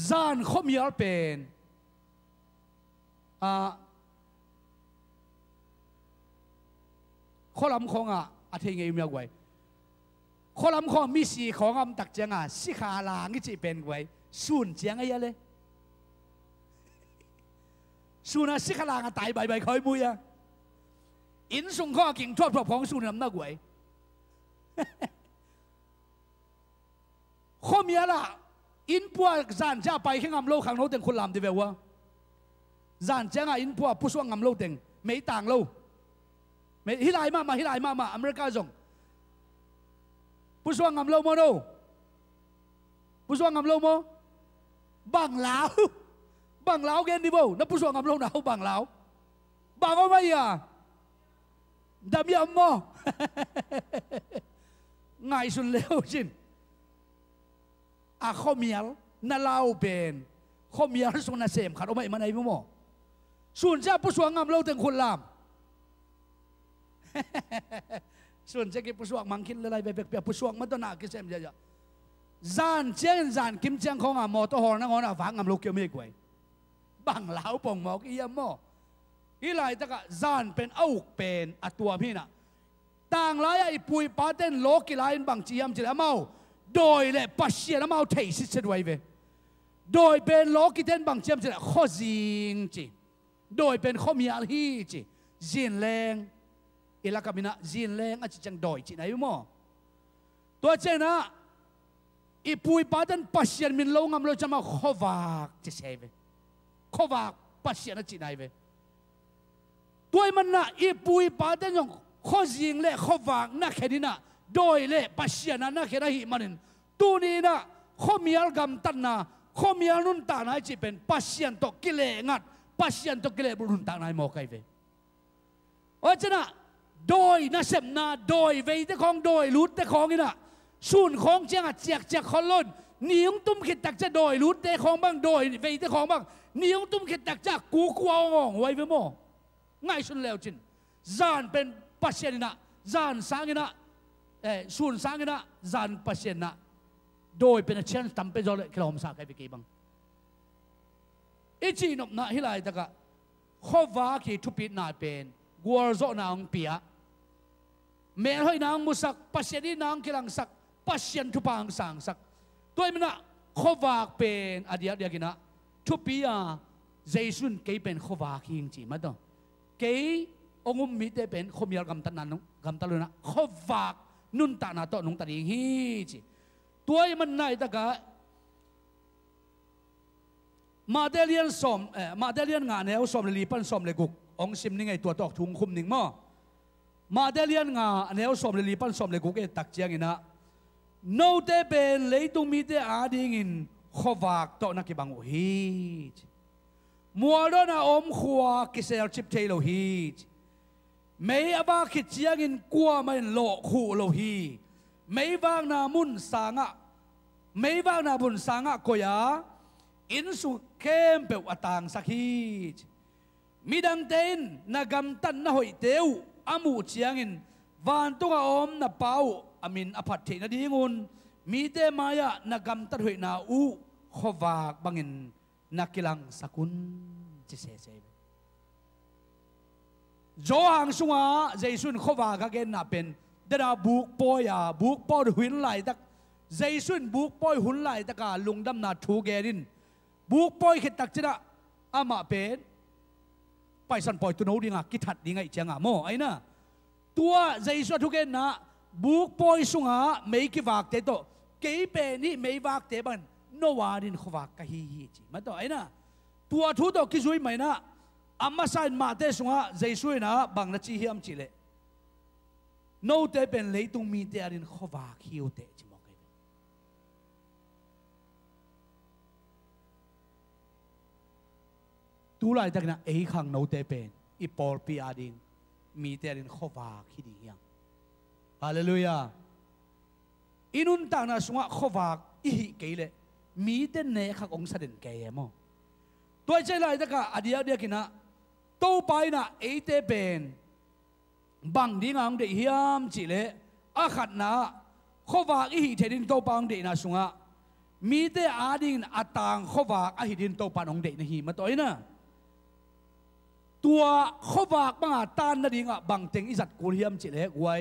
จานข้อมีอะไรเป็น ข้อลำของอาทิตย์ไงมีอะไรข้อลำของมีสีของตักเจียงสิขาลางที่จะเป็นไว้สูนเจียงไอ้เลยสูนสิขาลางตายใบคอยมุยอินส่งข้อกิ่งทอดพวกพ้องสูนน้ำหนักไว้ข้อมีอะไรอินพัวจานจะไปให้งำโลขังโลเต็งคนลำดีเวะจานจะอินพัวผู้ช่วยงำโลเต็งไม่ต่างโลไม่ฮิไลมาฮิไลมาอเมริกาจงผู้ช่วยงำโลโมโนผู้ช่วยงำโลโมบังลาวเกนดิโบนับผู้ช่วยงำโลหนาวบังลาวบังเอาไม่อะดำยำมอง่ายสุดแล้วจริงข้อมีอะไรน่าเล่าเป็นข้อมีอะไรส่วนน่าเสมขัดเอาไม่มาไหนมั้งส่วนเจ้าผู้ช่วยงำโลเต็งคนลามส่วนเจ้ากิผู้ช่วยมังคิดอะไรไปเปียผู้ช่วยมันต้องน่ากิเสมเยอะจานเจ้าจานกิมเจ้าของมอตัวหอนั่งหอน่ะฟังงำโลเกี่ยวไม่กวยบังลาวปองหมอกอียมออีหลายตะกะจานเป็นเอาเป็นอัตัวพี่น่ะต่างหลายไอ้ปุยปาเต้นโลกิลายบังจียมจีละเมาโดยเล่ปัสเซียนมาเอาเทสิสด้วยเวโดยเป็นโลกิเต้นบังจียมจีละข้อจิงจีโดยเป็นข้อมีอะไรจีจีนแรงอิลักมินะจีนแรงอาจจะจังดอยจีไหนมั้งตัวเจนะอีปุยปาเต้นปัสเซียนมินโลงามโลจะมาข้อวากจีเซเวข้อวากปัสเซียนจีไหนเวตัวมันน่ะอีปุยปาเต้นยองข้อจิงเล่ข้อวากนักแค่นี้น่ะโดยเล่ปัสเซียนนักแค่ไหนหิมันินตัวนี้น่ะข้อมีอะไรกำตันน่ะข้อมีอะไรนุ่นตาไหนจีเป็นปัสเซียนตกกิเลงัดปัสเซียนตกกิเลบุรุษตาไหนโมกไอเวว่าจะน่ะโดยน่ะเสมน่ะโดยเวทของโดยลุดแต่ของนี่น่ะส่วนของเจ้าเจียกคนล้นนิยงตุ้มขิดตักจะโดยลุดแต่ของบ้างโดยเวทของบ้างนิยงตุ้มขิดตักจะกูเอางงไว้เวโมง่ายสุดแล้วจินจานเป็นปัสเซียนน่ะจานสางน่ะส่วนสางน่ะจานปัสเซียนน่ะโดยเป็นเช่นทำเป็นจอเลยคลอมสาใครไปกี่บังอีจีนบน่ะฮิไลตะกะข้อว่าคีทุปิดนาเป็นกัวโจนางเปียเมื่อให้นางมุสักปัสเซียนนางกิลังสักปัสเซียนทุปังสังสักตัวมันน่ะข้อว่าเป็นอดีตเดียกินะทุปียเจสุนเกยเป็นข้อว่าคีจริงมั้ยต่อเกยองค์มิเตเป็นข้อมีอะไรกำตันนั้นกำตันเลยนะข้อว่านุ่นตาหน้าต่อนุ่งตาดีฮีจีตัวมันไหนตะกะมาเดเลียนสอมมาเดเลียนงานแล้วสอมลีปันสอมเลกุกองซิมนี่ไงตัวตอกทุงคุมหนึ่งมั้งมาเดเลียนงานแล้วสอมลีปันสอมเลกุกตักเจียงอินะโนเตเป็นเลยตุมิเตอาดิงินขวากต่อนักบังโอฮีมัวโดนาอมขวากิเซลชิปเทโลฮีไม่อบาคิดเจียงอินกัวมันโลคู่โลฮีไม่วางนามุนสางะไม่วางนาบุญสางะก็ยาอินสุเข้มเปวอตางสักฮีมีดังเต้นนากำตันนหอยเตียวอามูเชียงอินวันตุกอมนาเปาอามินอภัทเทนดีงุนมีเตมายะนากำตันหอยนาอูขวากบังอินนักกิลังสักุนจิเสเซโจหังสุงาเจสุนขวากะเกนนาเป็นเดาบุกปอยบุกปอยหุ่นไหลตักใจสุนบุกปอยหุ่นไหลตักลุงดำนาทูเกรินบุกปอยขิดตักจะนะอามาเป็นไปสันปอยตุนเอาดีงากิทัดดีงาอีเจียงโมไอ้น่ะตัวใจสุนทูเกนนะบุกปอยสุงาไม่กี่วากเตโตเกยเป็นนี่ไม่วากเตบันโนวารินขวากกะฮีจีมาต่อไอ้น่ะตัวทูโตกิจุยไหมนะอามาสันมาเตสุงาใจสุนนะบังนัจีเฮียมจิเลโน้ตเป็นเลยตุมีเตอรินขวาคิวเตจิมอกเองตัวไรตั้งนะขังโน้ตเป็นอีปอลปีอาดินมีเตอรินขวาคิดยังฮาเลลูยาอินุนตั้งนะสงะขวาอีหิเกย์เลยมีเตเนขักองค์เสด็จเกย์มั้งตัวใจไรตั้งอดีตเดียกินะตัวไปนะเตเป็นบังดีงางเดียมจิเลอาขัดนะขวากอีหิเทดินโตปังเดนะสุงะมีเตอาดินอัตางขวากอีหิดินโตปังองเดนะฮีมาตัวนะ ตัวข้อบากบังอาตานนั่นเองบางเต็งอิจัดกุลเฮียมจิเล็กไว้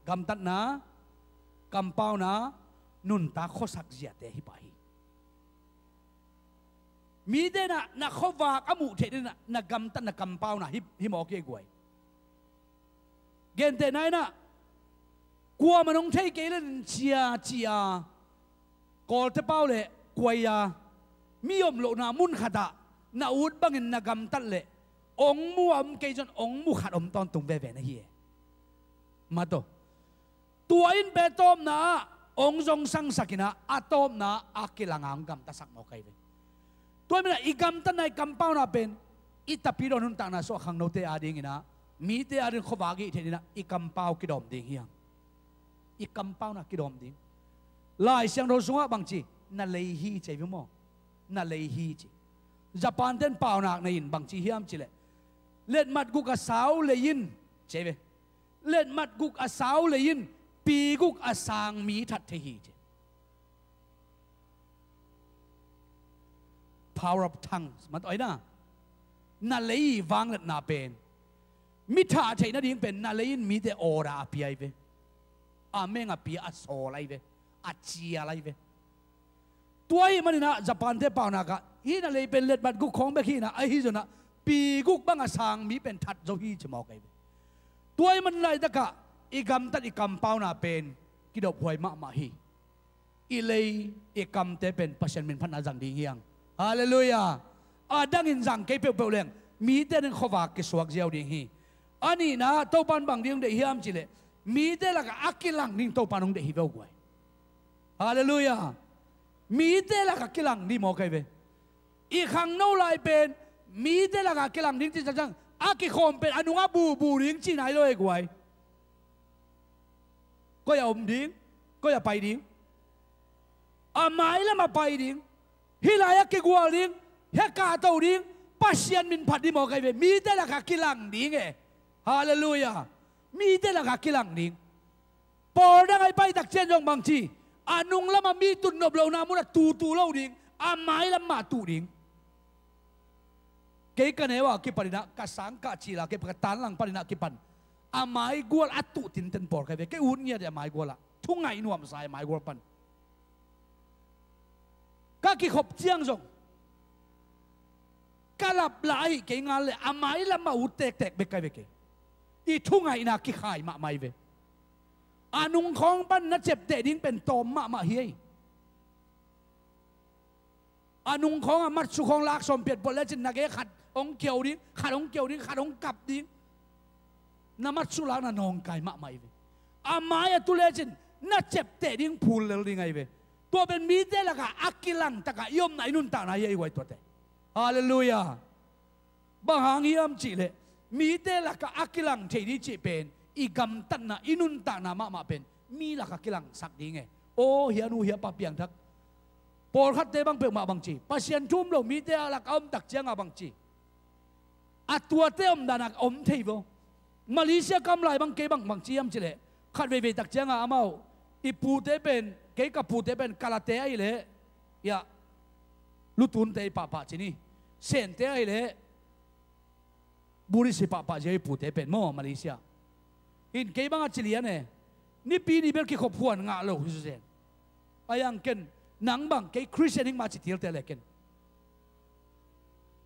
กำตัดนะกำเป้านะนุนตาข้อสักเจียเตหิไปมีเดนะข้อบากอมุเทนนะกำตัดนะกำเป้านะหิมอเกกไว้เกณฑ์เตนายนะกลัวมันต้องเทเกลนเจียกอลเตเป้าเลยกวยยามีอมโลนามุนขัดนาอุดบังเงินนากำตัดเลยองมูอมเกจนองมูขัดอมตอนตุงเบเวนะเฮียมาตัวอินเปตอมนะองจงสังสักินะอะตอมนะอากิลังอังกำตัสักโมไกเวตัวมันอีกำตัดในกำเป้านะเป็นอิตาปิโรนุนตานะสวขังโนเตอาดิงินะมีเตอาดิขบากิเทนินะอีกำเป้ากิดอมดิงเฮียงอีกำเป้านะกิดอมดิงลายเสียงเราสงะบางจีนั่นเลยฮีเจวิโมนั่นเลยฮีจีญี่ปุ่นเต้นเป่าหนักในยินบางทีเฮียมจิเลเล่นมัดกุกอาสาวเลยยินเจเวเล่นมัดกุกอาสาวเลยยินปีกุกอาสางมีทัดเทฮีเจ power of tongues มันต่อยนะนั่นเลยวังเล็ดนาเป็นมิถาเทนั่นยิงเป็นนั่นเลยยินมีแต่ออราปีไอเวอาเมงอาปีอาโซไลเวอาเจียไลเวตัวไอ้มันนะญี่ปุ่นเต้นเป่าหนักฮีนั่นเลยเป็นเล็ดมัดกุกของเบคีนะไอ้ฮีจนะปีกุกบังอาสางมีเป็นทัดโจฮีจะมองไงตัวมันไรตะกะอีกำตัดอีกำเป้าหน้าเป็นกิดอบหวยมาฮีอีเลยอีกำเตเป็นปัจจัยเป็นพันอาจังดีเฮียงฮาเลลูยาดังอินจังเก็บเปล่าเลี้ยงมีแต่หนึ่งขวากกิสวกเจียวดีฮีอันนี้นะตัวปันบางเดียงเดียมจิเลมีแต่ละกะอักกิลังนิ่งตัวปันองเดียฮิเวลกวยฮาเลลูยามีแต่ละกะกิลังนี่มองไงเวอีขังโนไลเป็นมีแต่ละกะกิลังนิ่งที่จังอากิคอมเป็นอนุอาบูนิ่งจีไหนเลยกวยก็อย่าอมดิ้งก็อย่าไปดิ้งหมายแล้วมาไปดิ้งฮิลายกิกวาดิ้งเฮกาโตดิ้งปัสยันมินพัดดิมอไกเวมีแต่ละกะกิลังดิ้งฮาเลลูยามีแต่ละกะกิลังดิ้งปอได้ไงไปตักเจนยองบางทีอนุงละมามีตุนนบเรานามุนตูเล่าดิ้งหมายละมาตูดิ้งเกกันเอวากิปันนะกสังกะชีลาเกปกตันลังปันนะกิปันหมายกวลอัตุตินเต็นปอร์ไกเวเกอุ่นเงียดหมายกวลละทุ่งไงนวมสายหมายกวลปันก็กิขบเจียงจงกลับไหลเกงานเลยหมายละมาอุดเตกเบกไกเวเกอีทุ่งไงนากิขายมาไม่เวอนุงของปันนัดเจ็บเตดิ้งเป็นตอมมาเฮียอนุงของมัดสุของลากสมเปียดบอลและจินนักเอขัดองเกี่ยวดิ้งขัดองเกี่ยวดิ้งขัดองกับดิ้งน้ำมัดสุลากน่ะนองไก่มาไม่เวหมายตุเลจินนัดเจ็บเตดิ้งพูลเลยไงเวตัวเป็นมีเตละกะอักกิลังตะกะยมไหนนุนตาไหนยัยไว้ตัวเตฮาเลลูยาบางหางยามจีเลมีเตละกะอักกิลังเทดิจีเป็นอีกำตันนะอินุนตานามาเป็นมีละกะกิลังสักดีไงโอ้เฮียนูเฮียปะเปียงทักปอลขัดเตบังเปียงมาบางจีปัสยันทุ่มเรามีเตละกะอมตักเจียงบางจีอัตัวเตอมดานักอมเทวมาเลเซียกำไรบางเกบางจียามจีเลขัดเวตักเจียงอาเมาอีปูเตเป็นเกกับปูเตเป็นกาลาเตไอเลยยาลุตุนเตปะจีนี่เซนเตไอเลยบุริสิปะจีปูเตเป็นโมมาเลเซียอินเกบังอาจิเลียเนี่ยนี่ปีนี้เป็นกี่ขบพวนงาโลฮิสุเซนอายังเกนนังบังเกคริสเตียนิงมาจิตเทียลเตเลเกน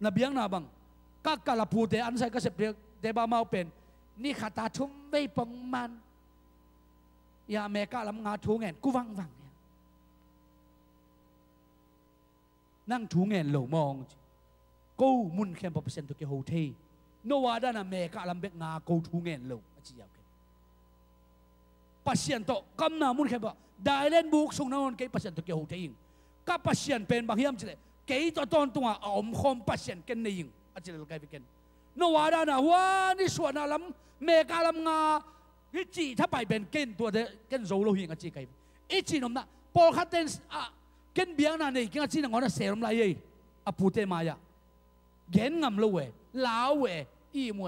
นับยังนาบังกักกาลาปูเตอันใส่ก็เสพเตบามาเป็นนี่ขาตาทุ่มไม่ปองมันยาเมกาลำงาทูเงินกูวังเนี่ยนั่งทูเงินหลงมองกูมุนเข้ม%ตุกเกโฮเทโนวาดานาเมกาลำเบกงากูทูเงินหลงอาชีพเกปัสยันโตกำนามุนเข้มบ่ได้เล่นบุกส่งนอนเก%ตุกเกโฮเทยิงกับปัสยันเป็นบางยามจิเลเกย์ตอนตัวอมคมปัสยันเกนในยิงอาจิเลลไกไปเกนโนวาดานาว่านี่ส่วนอาลำเมกาลำงาฮิจิถ้าไปเป็นเกนตัวเดเกนโซโลหิงอาจีไกอิจินอมนะพอขัดเตนเกนเบียงนั่นเองอาจีนังอนเสรมไรเออปูเตมายะเกนงำโลเวลาวเวอีมเว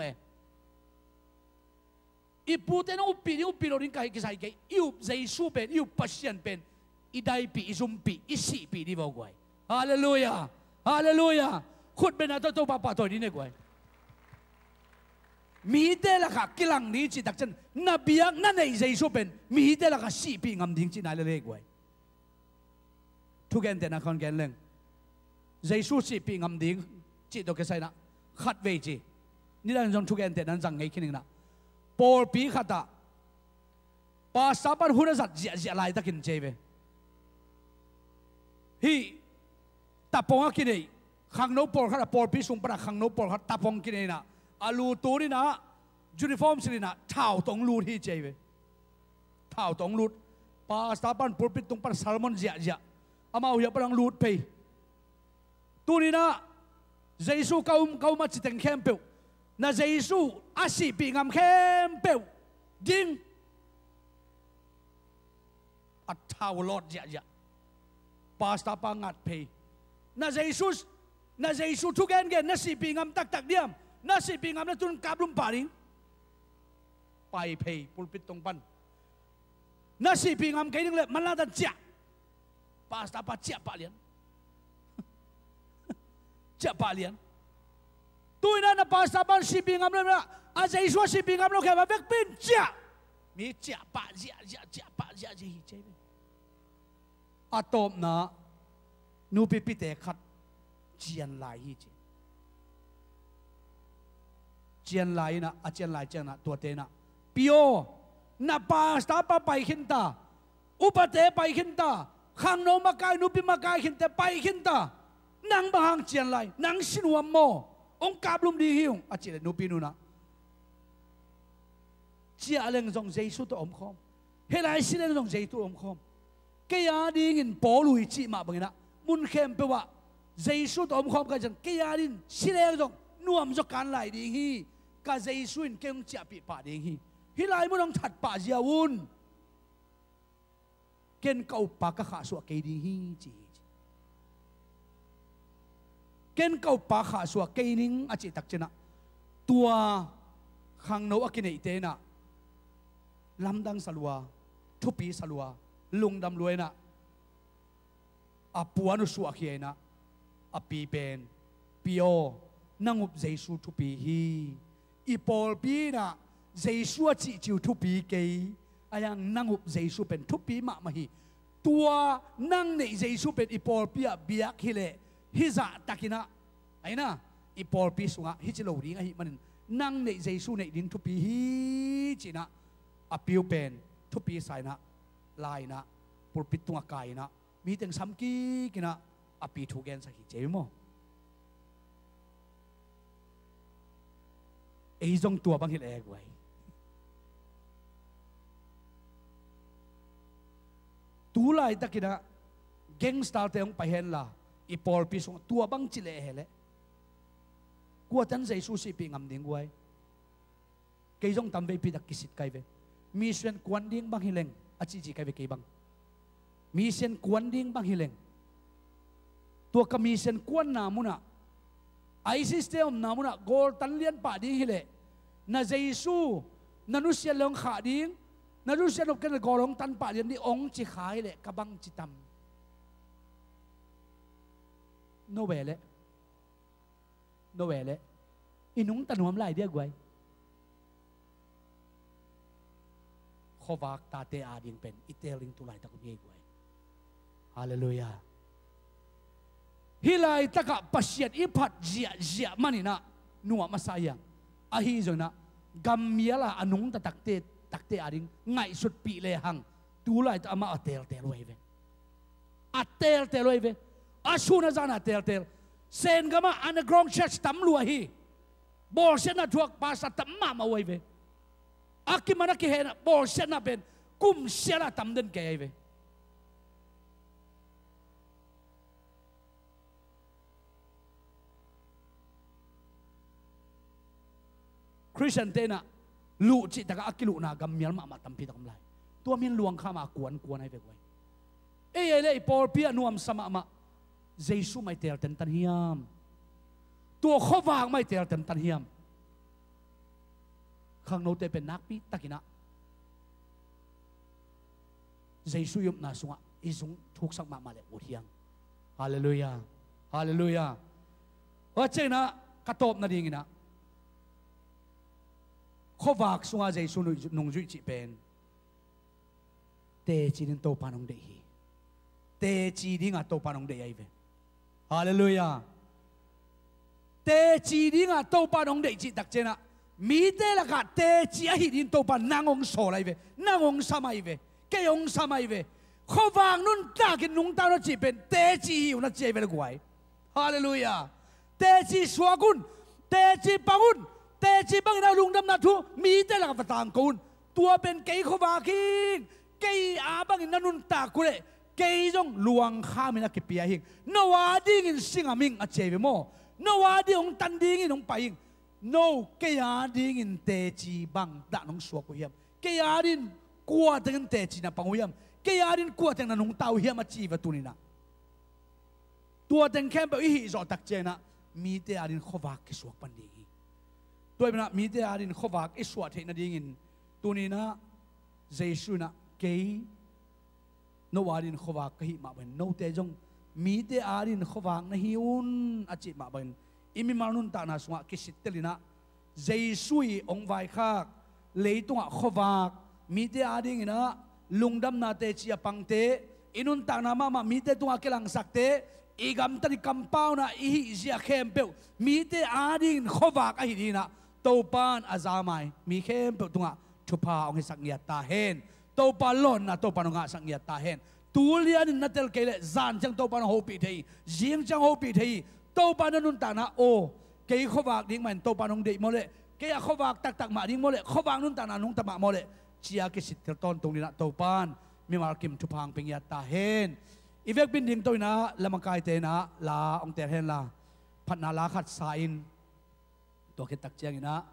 อีปูเตนอุปีโรดินไกกิไซเกอิวเจสูเป็นอิวปัสยันเป็นอีได้ปีอิซุมปีอิสิปีดีบ่กวยฮาเลลูยาฮาเลลูยาขุดเป็นอะไรตัวปะปะตัวนี้เนี่ยกวย mi te la kha kilang ni chi tak chen na biak na nei Jesu pen mi te la kha si pi ngam ding chi nai le gwai thu gen te na khon gen leng Jesu si pi ngam ding chi do ke sai na khat ve chi ni dan jong thu gen te nan jang ngai khining na por pi khata pa sapan huna zat zia zia lai takin cheve hi tapong akinei khang no por khata por pi sung para khang no por khat tapong kinei na alu tu ni na uniform si na thao tong lut hi cheve thao tong lut pa sapan por pi tung par salmon zia zia amau ya parang lut pe tu ni na Jesu kaum ma chiteng khem pe na Jesu asi pi ngam khem pe ding at thao lot zia zia pasta pa ngat pe na Jesus thu gen na si pi ngam tak tak diam na si pi ngam na tun kablum paring pai pe pulpit tong pan na si pi ngam kai ding le man la dan chia pasta pa chia pa lian chia pa lian tu na pasta pa si pi ngam le na a Jesus si pi ngam lo ke ba vek pin chia mi chia pa chia ji che atom na nu pi pi te khat chian lai hi chi chian lai na a chian lai chang na tua te na pio na pasta pa pai khin ta upate pai khin ta khang no makai nu pi makai khin te pai khin ta nang bahang chian lai nang sinuam mo ong kablum di hiung a chi nu pi nu na chia leng jong Jesu to om khom helai sileng jong Jesu om khom ke ya ding in polui chi ma bangina mun khem pe wa Jesu to om khom ka jan ke ya din sileng jong nuam jo kan lai ding hi ka Jesu in keng chia pi pa ding hi hilai mun ong that pa zia un ken kau pa ka kha su ke ding hi chi ken kau pa kha su ke ning a chi tak chena tua khang no akinei te na lamdang salwa thupi salwa lungdam luena apuanu su akhiena api pen pio nangup Jesu thupi hi ipol pi na Jesu chi chiu thupi ke ayang nangup Jesu pen thupi ma ma hi tua nang nei Jesu pen ipol pia biak hile hiza takina aina ipol pi sunga hi chilo ringa hi manin nang nei Jesu nei ding thupi hi china apiu pen thupi sai na lai na pulpit tunga kai na mi teng samki kina api thu gen sa hi chemo ei jong tua bang hil ek wai tu lai takina gangster te ong pahen la ipol pi sung tua bang chile hele kwa tan Jesu si pi ngam ding wai ke jong tam ve pi dak kisit kai ve mission kwan ding bang hileng achi ji kai ve ke bang mission kwan ding bang hileng tua ka mission kwan na muna ai system na muna gol tan lian pa ding hile na Jesu na nu sia long kha ding na nu sia nok ken golong tan pa lian di ong chi khai le ka bang chi tam no vele inung tanuam lai dia guai khowak ta te ading pen iteling tu lai ta ku ye guai hallelujah hilai taka pasiat iphat zia manina nuwa masayang ahi jona gamiala anung ta takte ading ngai sut pi le hang tu lai ta ama atel tel weve asuna jana tel sen gama underground church tam lua hi bol sen na thuak pasa tam ma weve akimana ki hena bol sen na ben kum sela tam den ke weve Christian tena lu chi taka akilu na gamial ma tampi takam lai tua min luang khama kuan ai ve wai e le por pia nuam sama ma Jesu mai tel ten tan hiam tua khowang mai tel ten tan hiam khang no te pen nak pi takina Jesu yum na sunga isung thuk sak ma le uthiang hallelujah o chena katop na dingina khó vạc xung dây xuống nông duy chỉ bên tê chỉ đến tàu pan ông đệ hi tê chỉ đi ngã tàu pan ông đệ ai về hallelujah tê chỉ đi ngã tàu pan ông đệ chỉ đặc trên ạ mi tê là cả tê chỉ hi đến tàu pan nang ông sổ lại về nang ông samai về cái ông samai về khó vàng nun ta cái nung tao nó chỉ bên tê chỉ hiểu nó chỉ về là quái hallelujah tê chỉ xóa cun tê chỉ bangun tê chỉ bang na lung đâm na thu mi tê là vật tàng cun tua bên cây khó vàng kia cây á bang na nun ta cú lệ cây giống luang kha mình là cái bia hình nó hóa đi in sinh à mình à chế về mò nó hóa đi ông tan đi in ông bay no cây á đi in tê chỉ bang đã nông xóa của hiểm cây á đi qua tên tê chỉ na bang hiểm cây á đi qua tên na nông tàu hiểm à chỉ về tu nina tua tên kem bảo ý rõ đặc chế na mi tê á đi khó vạc cái xóa pan đi tôi bên na mi tê á đi khó vạc cái xóa thế na đi in tu nina Giêsu na cây no warin khowa kahi ma ben no te jong mi te arin khowa na hiun achi ma ben imi manun ta na sunga kisit telina Giêsu ong vai khak leitunga khowa mi te ading ina lungdam na te chia pangte inun ta na ma mi te tunga kelang sakte igam tani kampau na ihi zia khempeu mi te ading khowa ka hidina topan azamai mi khempeu tunga thupa ong saknya ta hen tàu pa lon na tàu pa nga sang ya ta hen tulian na tel kele zan chang tàu pa ho pi thei jing chang ho pi thei tàu pa nun ta na o ke khowak ding man tàu pa nong de mole ke a khowak tak tak ma ding mole khowak nun ta na nung ta ma mole chia ke sit tel ton tong ni na tàu pan mi mar kim thu phang peng ya ta hen ivek bin ding toi na lamangkai te na la ong ter hen la phat na la khat sa in to ke tak chiang ina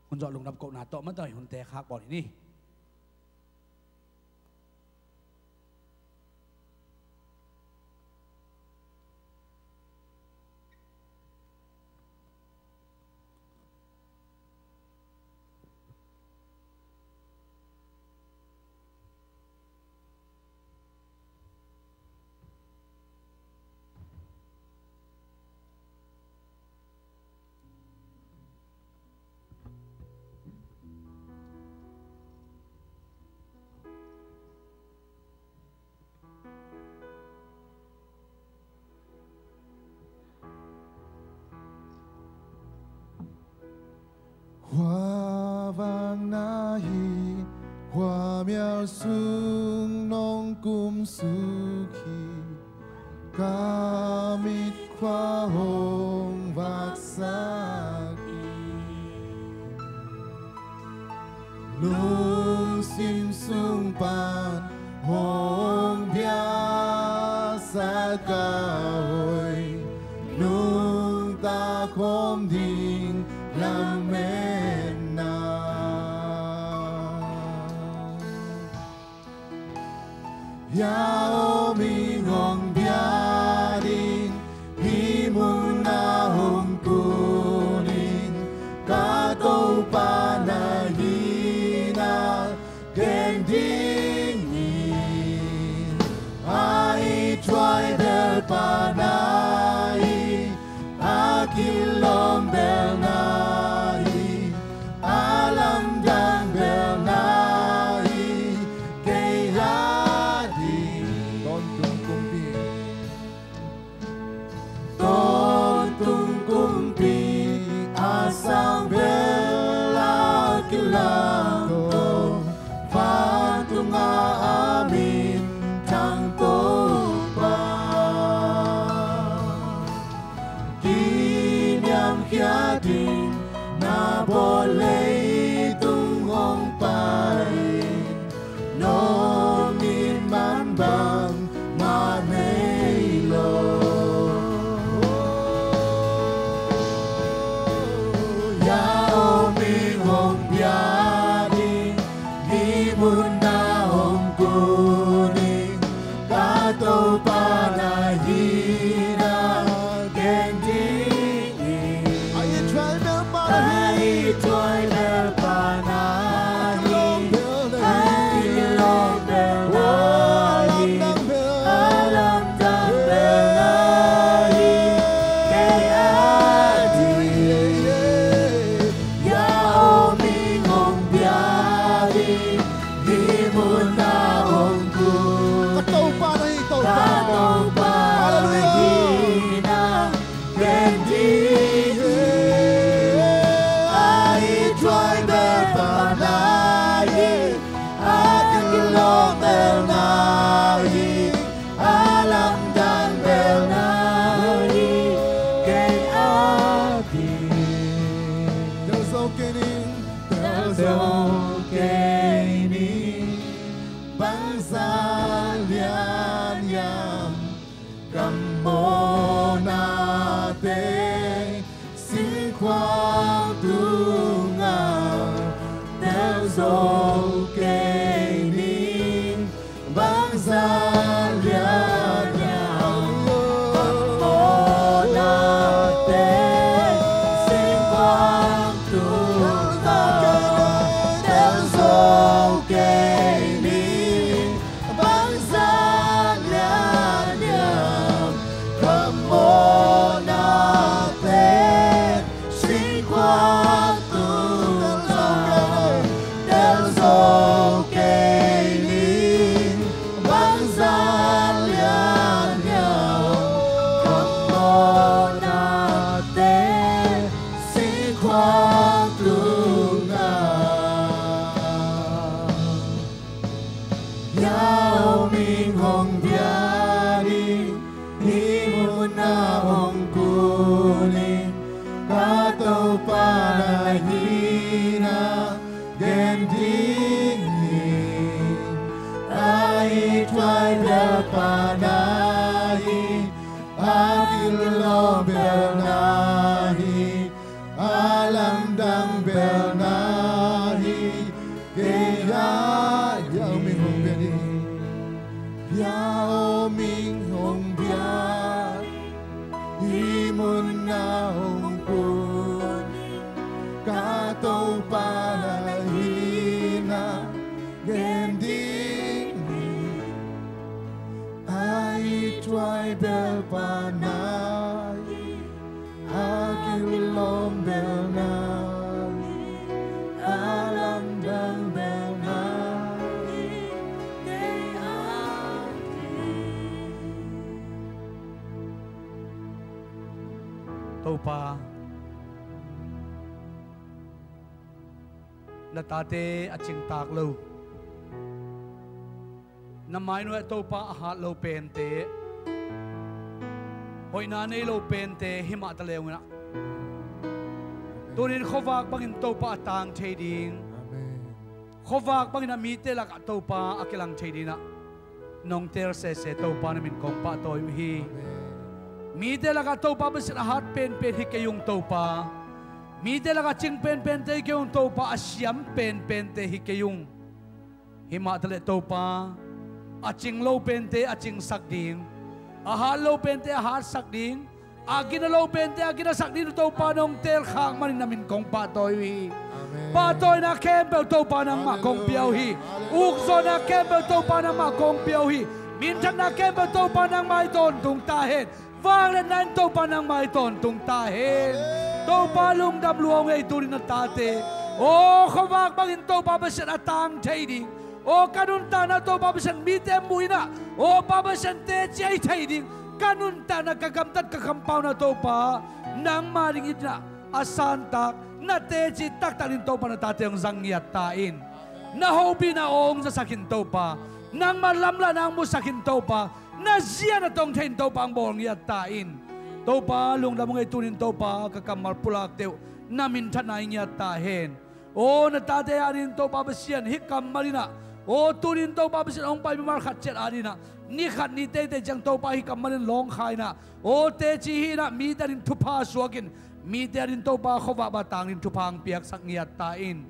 hun zo lung dam ko na to man toi hun te khak bo ni hoa vàng na hi hoa miao sung nong kum su khi ca mít khoa hồng vạc sa khi lung sim sung pan hồng bia sa ca hồi lung ta khom ding làm mẹ Yao mi ngong bia din hi mun na hong kunin ka to pa na hi na gen ding ni ai try del pa na hi akilom bel na hi alam dang bel na sang bela kilango fatunga amin tang topa kinyam kiatin na boleh tung hong pai no min man bang ma nei lo dấu cây ni băng xa liên nhầm cầm mô na tê xin khoan tu ngào theo dấu cây ni băng xa liên nhầm cầm mô na tê xin khoan tu ngào theo dấu cây ni băng xa liên nhầm cầm mô na tê xin khoan tu ngào theo dấu cây ni băng xa liên nhầm cầm mô na tê xin khoan tu ngào Yao Minh Hồng Bia Đi Hi Mun Na Hồng Kuni Ka Tau Pa Na Hi Na Gen Ding Hi Ai Twai Bel Pa Na Hi Agil Lo Bel Na Hi Alam Dang Bel Na Hi Ge Ya Yao Minh Hồng Bia Đi Yao Minh Hồng Bia Hi Mun Na Hồng Kuni Ka Tau Pa Na Hi Na Gen Ding Hi Ai Twai Bel Pa Na Hi Agil Lom Bel Na Hi Alam Dang Bel Na Hi Ge A Tâu pa na tate aching tak lo na mai no tâu pa a hat lo pen te hoi na nei lo pen te hima ta leung na tunin khowak bangin tâu pa tang thei ding khowak bangin mi te lak tâu pa akilang thei dina nong ter se tâu pa na min kong pa toy hi mi te laka tau pa basit hat pen pen hi kayong tau pa mi te laka ching pen pen te kayong tau pa asyam pen pen te hi kayong hima tale tau pa aching low pen te aching sakding aha low pen te aha sakding agina low pen te agina sakding tau pa nong tel khang manin namin kong pa toy pa toy na kembel tau pa nang ma kong piao hi ukso na kembel tau pa nang ma kong piao hi mintan na kembel tau pa nang mai ton tung tahen vang lên nan tàu pa nang mai ton tung ta hen tàu pa lung đam luong ei turin na tate o khowak bangin tàu pa basen atang thei ding o kanun ta na tàu pa basen mi te muina o pa basen te chei thei ding kanun ta na kagam tat kakampau na tàu pa nang maring itna asan tak na te chi tak tarin tàu pa na tate ang zangyat tain na hobi na ong sa sakin tàu pa nang malamla nang mo sakin tàu pa na siya na tong ten tau pang bong yatain tau pa lung damong itunin tau pa kakamar pulak teu namin tanay yatahen o natate anin tau pa basian hikam marina o tunin tau pa basian ong pa bimar khatchet arina ni khat ni te jang tau pa hikam marin long khai na o te chi na mi darin thupa suakin mi darin tau pa khowa batang rin thupang piak sak yatain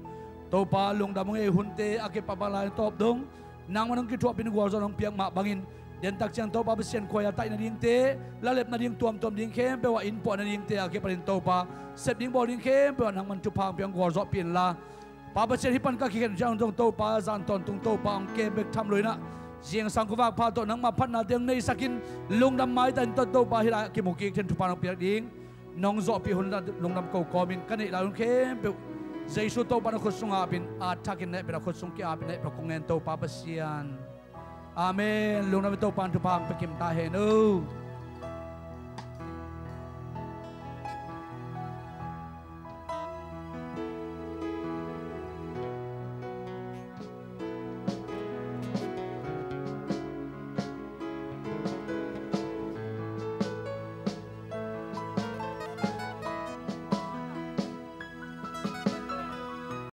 tau pa lung damong hunte ake pabalay top dong nang manong kitwa pinugwarzo ng piak ma bangin den tak chang to pa basian koya tai na ding te lalep na ding tuam ding khem pe wa in po na ding te ake parin to pa sep ding bol ding khem pe nang man tu phang piang gor zo pin la pa basian hipan ka khiken jang dong to pa zan ton tung to pa ang ke bek tham loi na jiang sang kuwak pha to nang ma phat na ding nei sakin lungdam mai tan to pa hila ki muki ten tu pa nang piak ding nong zo pi hun lungdam ko komin kanai la khem pe jaisu to pa na khusunga pin athakin ne pe khusung ki apin ne pa kongen to pa basian Amen. Lung na ito pang tupang pekim tahen.